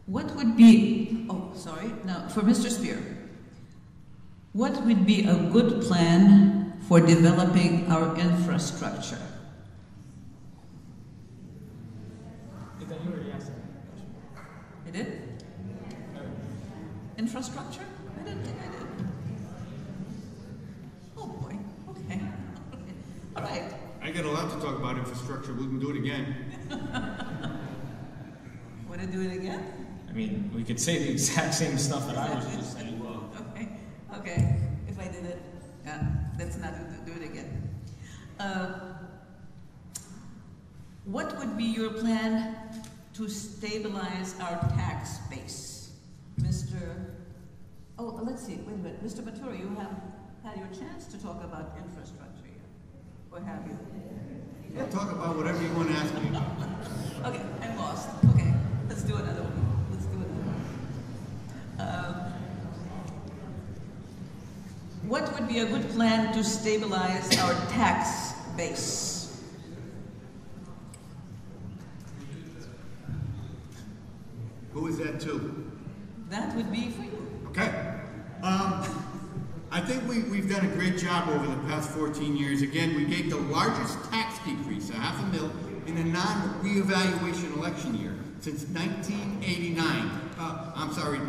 What would be, now for Mr. Speer, what would be a good plan for developing our infrastructure? I got a lot to talk about infrastructure. We can do it again. Want to do it again? I mean, we could say the exact same stuff that I was just saying. Okay. If I did it, let's not do it again. What would be your plan to stabilize our tax base, Mr. Oh, let's see. Wait a minute, Mr. Maturo, you have had your chance to talk about infrastructure here, or have you? I'll talk about whatever you want to ask me about. Okay, I'm lost. Okay, let's do another one. What would be a good plan to stabilize our tax base? Who is that to? That would be for you. Okay. I think we've done a great job over the past 14 years. Again, we gave the largest tax decrease, $500,000, in a non-reevaluation election year since 1989.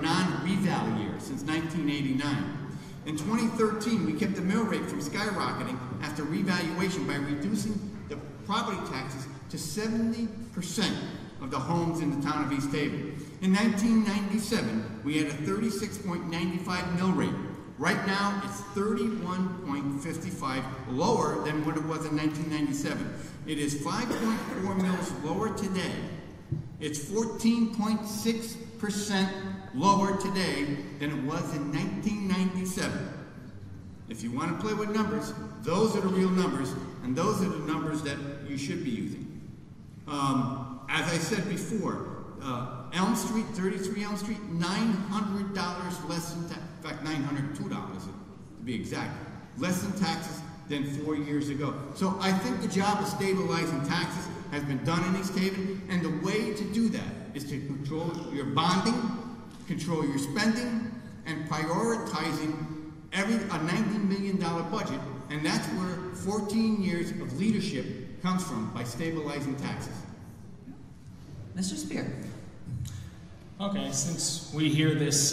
Non-reval year since 1989. In 2013, we kept the mill rate from skyrocketing after revaluation by reducing the property taxes to 70% of the homes in the town of East Haven. In 1997, we had a 36.95 mill rate. Right now, it's 31.55, lower than what it was in 1997. It is 5.4 mils lower today. It's 14.6% lower today than it was in 1997. If you want to play with numbers, those are the real numbers, and those are the numbers that you should be using. As I said before, Elm Street, 33 Elm Street, $900 less in tax. In fact, $902 to be exact, less in taxes than 4 years ago. So I think the job of stabilizing taxes has been done in East Haven, and the way to do that is to control your bonding, control your spending, and prioritizing a $90 million budget, and that's where 14 years of leadership comes from, by stabilizing taxes. Mr. Speer. Okay, since we hear this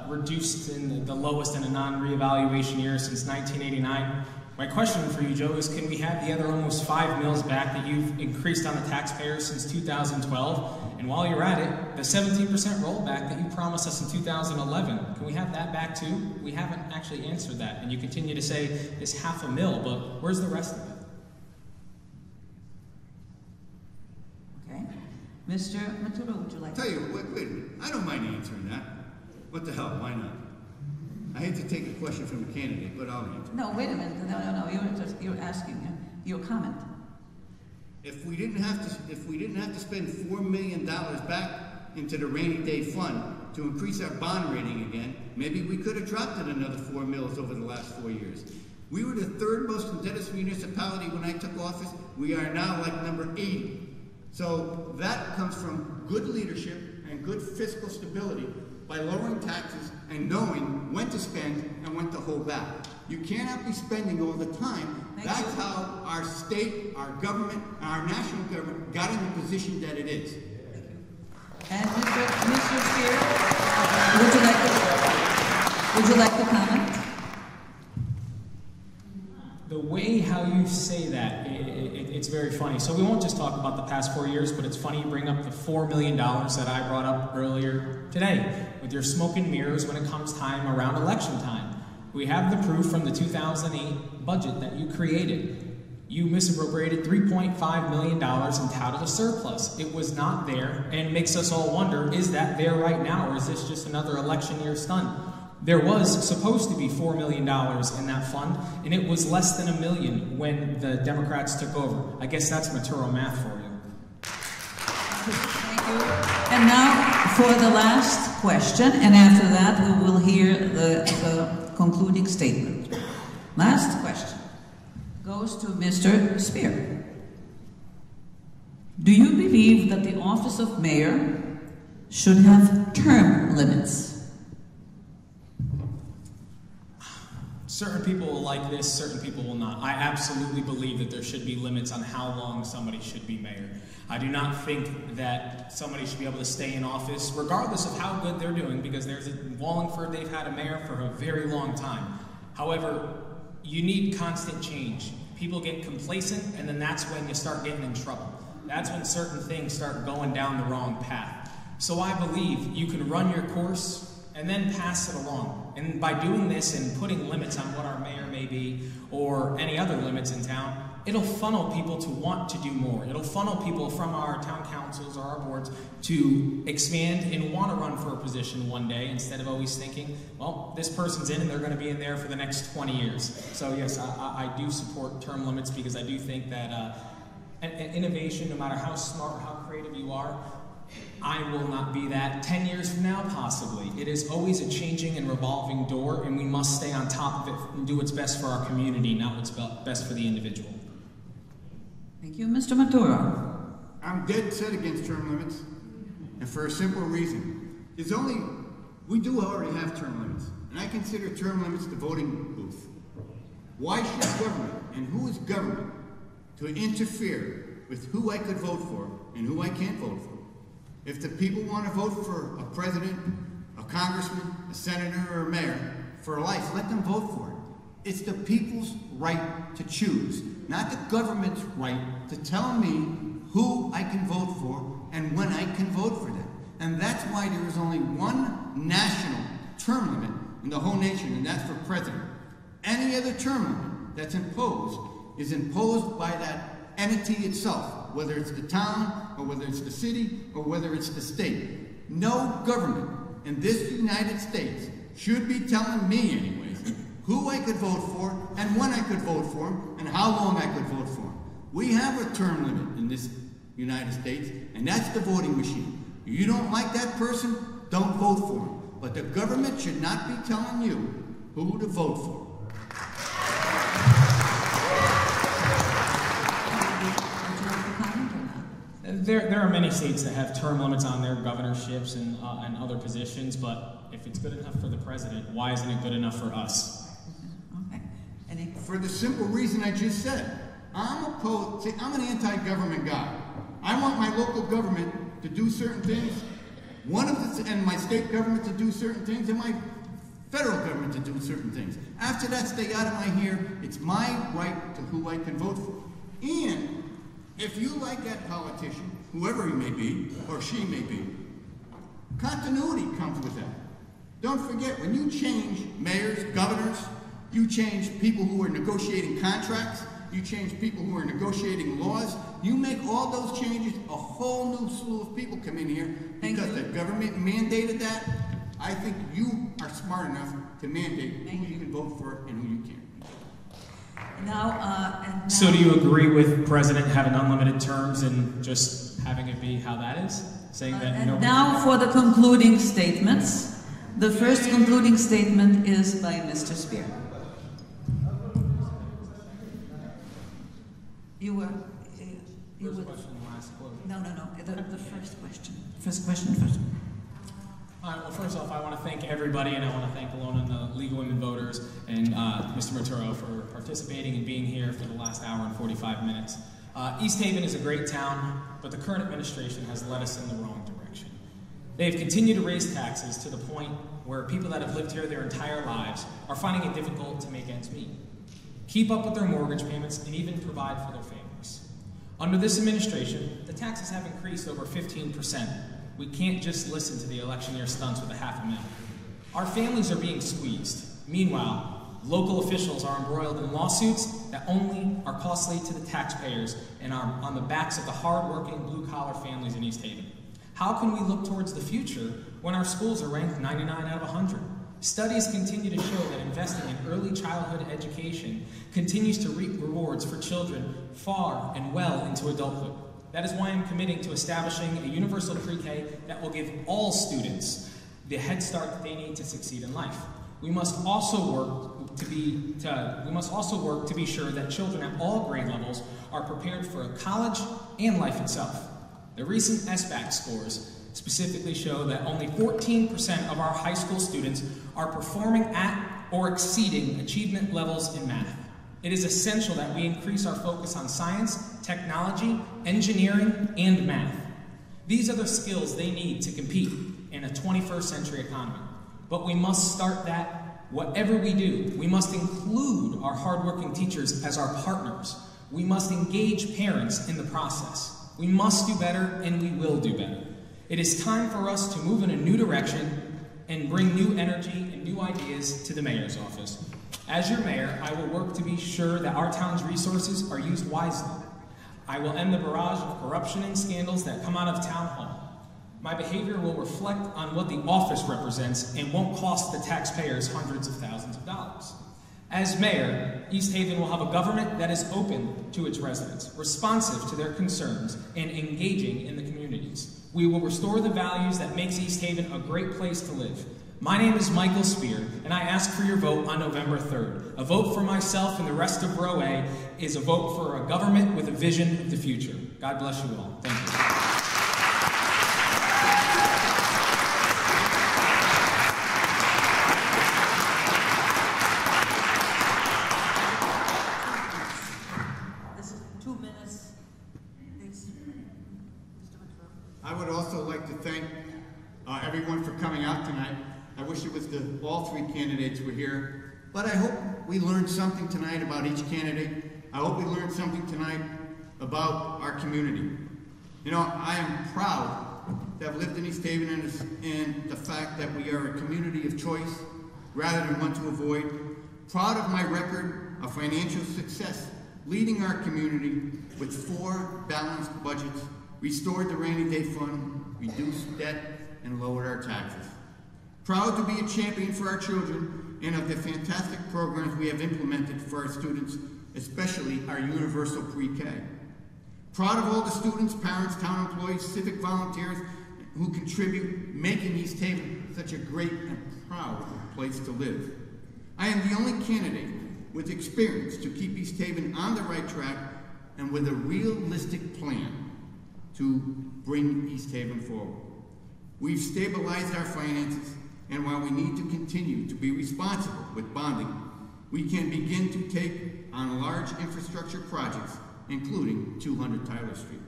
reduced in the lowest in a non-reevaluation year since 1989, my question for you, Joe, is can we have the other almost 5 mils back that you've increased on the taxpayers since 2012? And while you're at it, the 17% rollback that you promised us in 2011, can we have that back too? We haven't actually answered that, and you continue to say it's $500,000, but where's the rest of it? Okay. Mr. Maturo, would you like to? Tell you, wait a minute. I don't mind answering that. What the hell? Why not? I hate to take a question from a candidate, but I'll answer. No, wait a minute. No. You're asking your comment. If we didn't have to spend $4 million back into the rainy day fund to increase our bond rating again, maybe we could have dropped it another 4 mils over the last 4 years. We were the third most indebted municipality when I took office. We are now like number 80. So that comes from good leadership and good fiscal stability by lowering taxes and knowing when to spend and when to hold back. You cannot be spending all the time. That's how our state, our government, and our national government got in the position that it is. Thank you. And Mr. Speer, would you like to comment? The way how you say that, it's very funny. So we won't just talk about the past 4 years, but it's funny you bring up the $4 million that I brought up earlier today with your smoke and mirrors when it comes time around election time. We have the proof from the 2008 budget that you created. You misappropriated $3.5 million and touted a surplus. It was not there, and it makes us all wonder, is that there right now, or is this just another election year stunt? There was supposed to be $4 million in that fund, and it was less than $1 million when the Democrats took over. I guess that's Maturo math for you. Thank you. And now for the last question, and after that we will hear the concluding statement. Last question goes to Mr. Speer. Do you believe that the office of mayor should have term limits? Certain people will like this, certain people will not. I absolutely believe that there should be limits on how long somebody should be mayor. I do not think that somebody should be able to stay in office, regardless of how good they're doing, because in Wallingford, they've had a mayor for a very long time. However, you need constant change. People get complacent, and then that's when you start getting in trouble. That's when certain things start going down the wrong path. So I believe you can run your course and then pass it along. And by doing this and putting limits on what our mayor may be, or any other limits in town, it'll funnel people to want to do more. It'll funnel people from our town councils or our boards to expand and want to run for a position one day, instead of always thinking, well, this person's in and they're going to be in there for the next 20 years. So yes, I do support term limits, because I do think that innovation, no matter how smart or how creative you are, I will not be that 10 years from now, possibly. It is always a changing and revolving door, and we must stay on top of it and do what's best for our community, not what's best for the individual. Thank you. Mr. Maturo. I'm dead set against term limits, and for a simple reason. We do already have term limits, and I consider term limits the voting booth. Why should government, and who is government, to interfere with who I could vote for and who I can't vote for? If the people want to vote for a president, a congressman, a senator, or a mayor for life, let them vote for it. It's the people's right to choose, not the government's right to tell me who I can vote for and when I can vote for them. And that's why there is only one national term limit in the whole nation, and that's for president. Any other term limit that's imposed is imposed by that entity itself, whether it's the town, or whether it's the city, or whether it's the state. No government in this United States should be telling me anyways who I could vote for and when I could vote for him and how long I could vote for him. We have a term limit in this United States, and that's the voting machine. You don't like that person, don't vote for him. But the government should not be telling you who to vote for. There are many states that have term limits on their governorships and other positions, but if it's good enough for the president, why isn't it good enough for us? Okay. For the simple reason I just said. I'm an anti-government guy. I want my local government to do certain things, and my state government to do certain things, and my federal government to do certain things. After that, stay out of my hair. It's my right to who I can vote for. And if you like that politician, whoever he may be, or she may be, continuity comes with that. Don't forget, when you change mayors, governors, you change people who are negotiating contracts, you change people who are negotiating laws, you make all those changes, a whole new slew of people come in here because the government mandated that. I think you are smart enough to mandate who you can vote for and who you can't. Now, so do you agree with President having unlimited terms and just having it be how that is? Saying that now for the concluding statements. The first concluding statement is by Mr. Speer. First question, last quote. No. The first question. First question first. All right, well, first off, I want to thank everybody, and I want to thank Alona and the League of Women Voters and Mr. Maturo for participating and being here for the last hour and 45 minutes. East Haven is a great town, but the current administration has led us in the wrong direction. They've continued to raise taxes to the point where people that have lived here their entire lives are finding it difficult to make ends meet, keep up with their mortgage payments, and even provide for their families. Under this administration, the taxes have increased over 15%. We can't just listen to the election year stunts with a $500,000. Our families are being squeezed. Meanwhile, local officials are embroiled in lawsuits that only are costly to the taxpayers and are on the backs of the hard-working, blue-collar families in East Haven. How can we look towards the future when our schools are ranked 99 out of 100? Studies continue to show that investing in early childhood education continues to reap rewards for children far and well into adulthood. That is why I'm committing to establishing a universal pre-K that will give all students the head start that they need to succeed in life. We must also work to be sure that children at all grade levels are prepared for a college and life itself. The recent SBAC scores specifically show that only 14% of our high school students are performing at or exceeding achievement levels in math. It is essential that we increase our focus on science, technology, engineering, and math. These are the skills they need to compete in a 21st century economy. But we must start that Whatever we do, we must include our hardworking teachers as our partners. We must engage parents in the process. We must do better, and we will do better. It is time for us to move in a new direction and bring new energy and new ideas to the mayor's office. As your mayor, I will work to be sure that our town's resources are used wisely. I will end the barrage of corruption and scandals that come out of town hall. My behavior will reflect on what the office represents and won't cost the taxpayers hundreds of thousands of dollars. As mayor, East Haven will have a government that is open to its residents, responsive to their concerns, and engaging in the communities. We will restore the values that makes East Haven a great place to live. My name is Michael Speer, and I ask for your vote on November 3rd. A vote for myself and the rest of Row A is a vote for a government with a vision of the future. God bless you all. Thank you. This is 2 minutes. Please, Mr. Maturo. I would also like to thank everyone for coming out tonight. I wish it was all three candidates were here, but I hope we learned something tonight about each candidate. I hope we learned something tonight about our community. You know, I am proud to have lived in East Haven and the fact that we are a community of choice rather than one to avoid. Proud of my record of financial success, leading our community with 4 balanced budgets, restored the rainy day fund, reduced debt, and lowered our taxes. Proud to be a champion for our children and of the fantastic programs we have implemented for our students, especially our universal pre-K. Proud of all the students, parents, town employees, civic volunteers who contribute, making East Haven such a great and proud place to live. I am the only candidate with experience to keep East Haven on the right track and with a realistic plan to bring East Haven forward. We've stabilized our finances, and while we need to continue to be responsible with bonding, we can begin to take on large infrastructure projects, including 200 Tyler Street.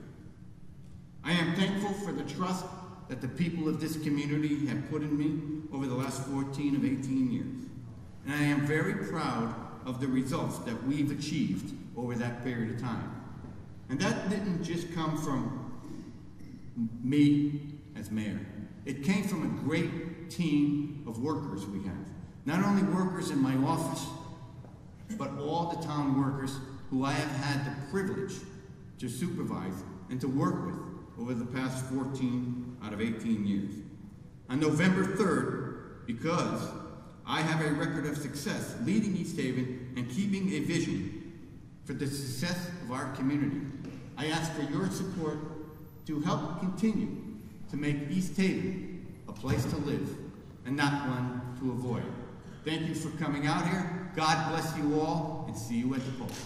I am thankful for the trust that the people of this community have put in me over the last 14 of 18 years. And I am very proud of the results that we've achieved over that period of time. And that didn't just come from me as mayor. It came from a great team of workers we have. Not only workers in my office, but all the town workers who I have had the privilege to supervise and to work with over the past 14 out of 18 years. On November 3rd, because I have a record of success leading East Haven and keeping a vision for the success of our community, I ask for your support to help continue to make East Haven a place to live and not one to avoid. Thank you for coming out here. God bless you all, and see you at the polls.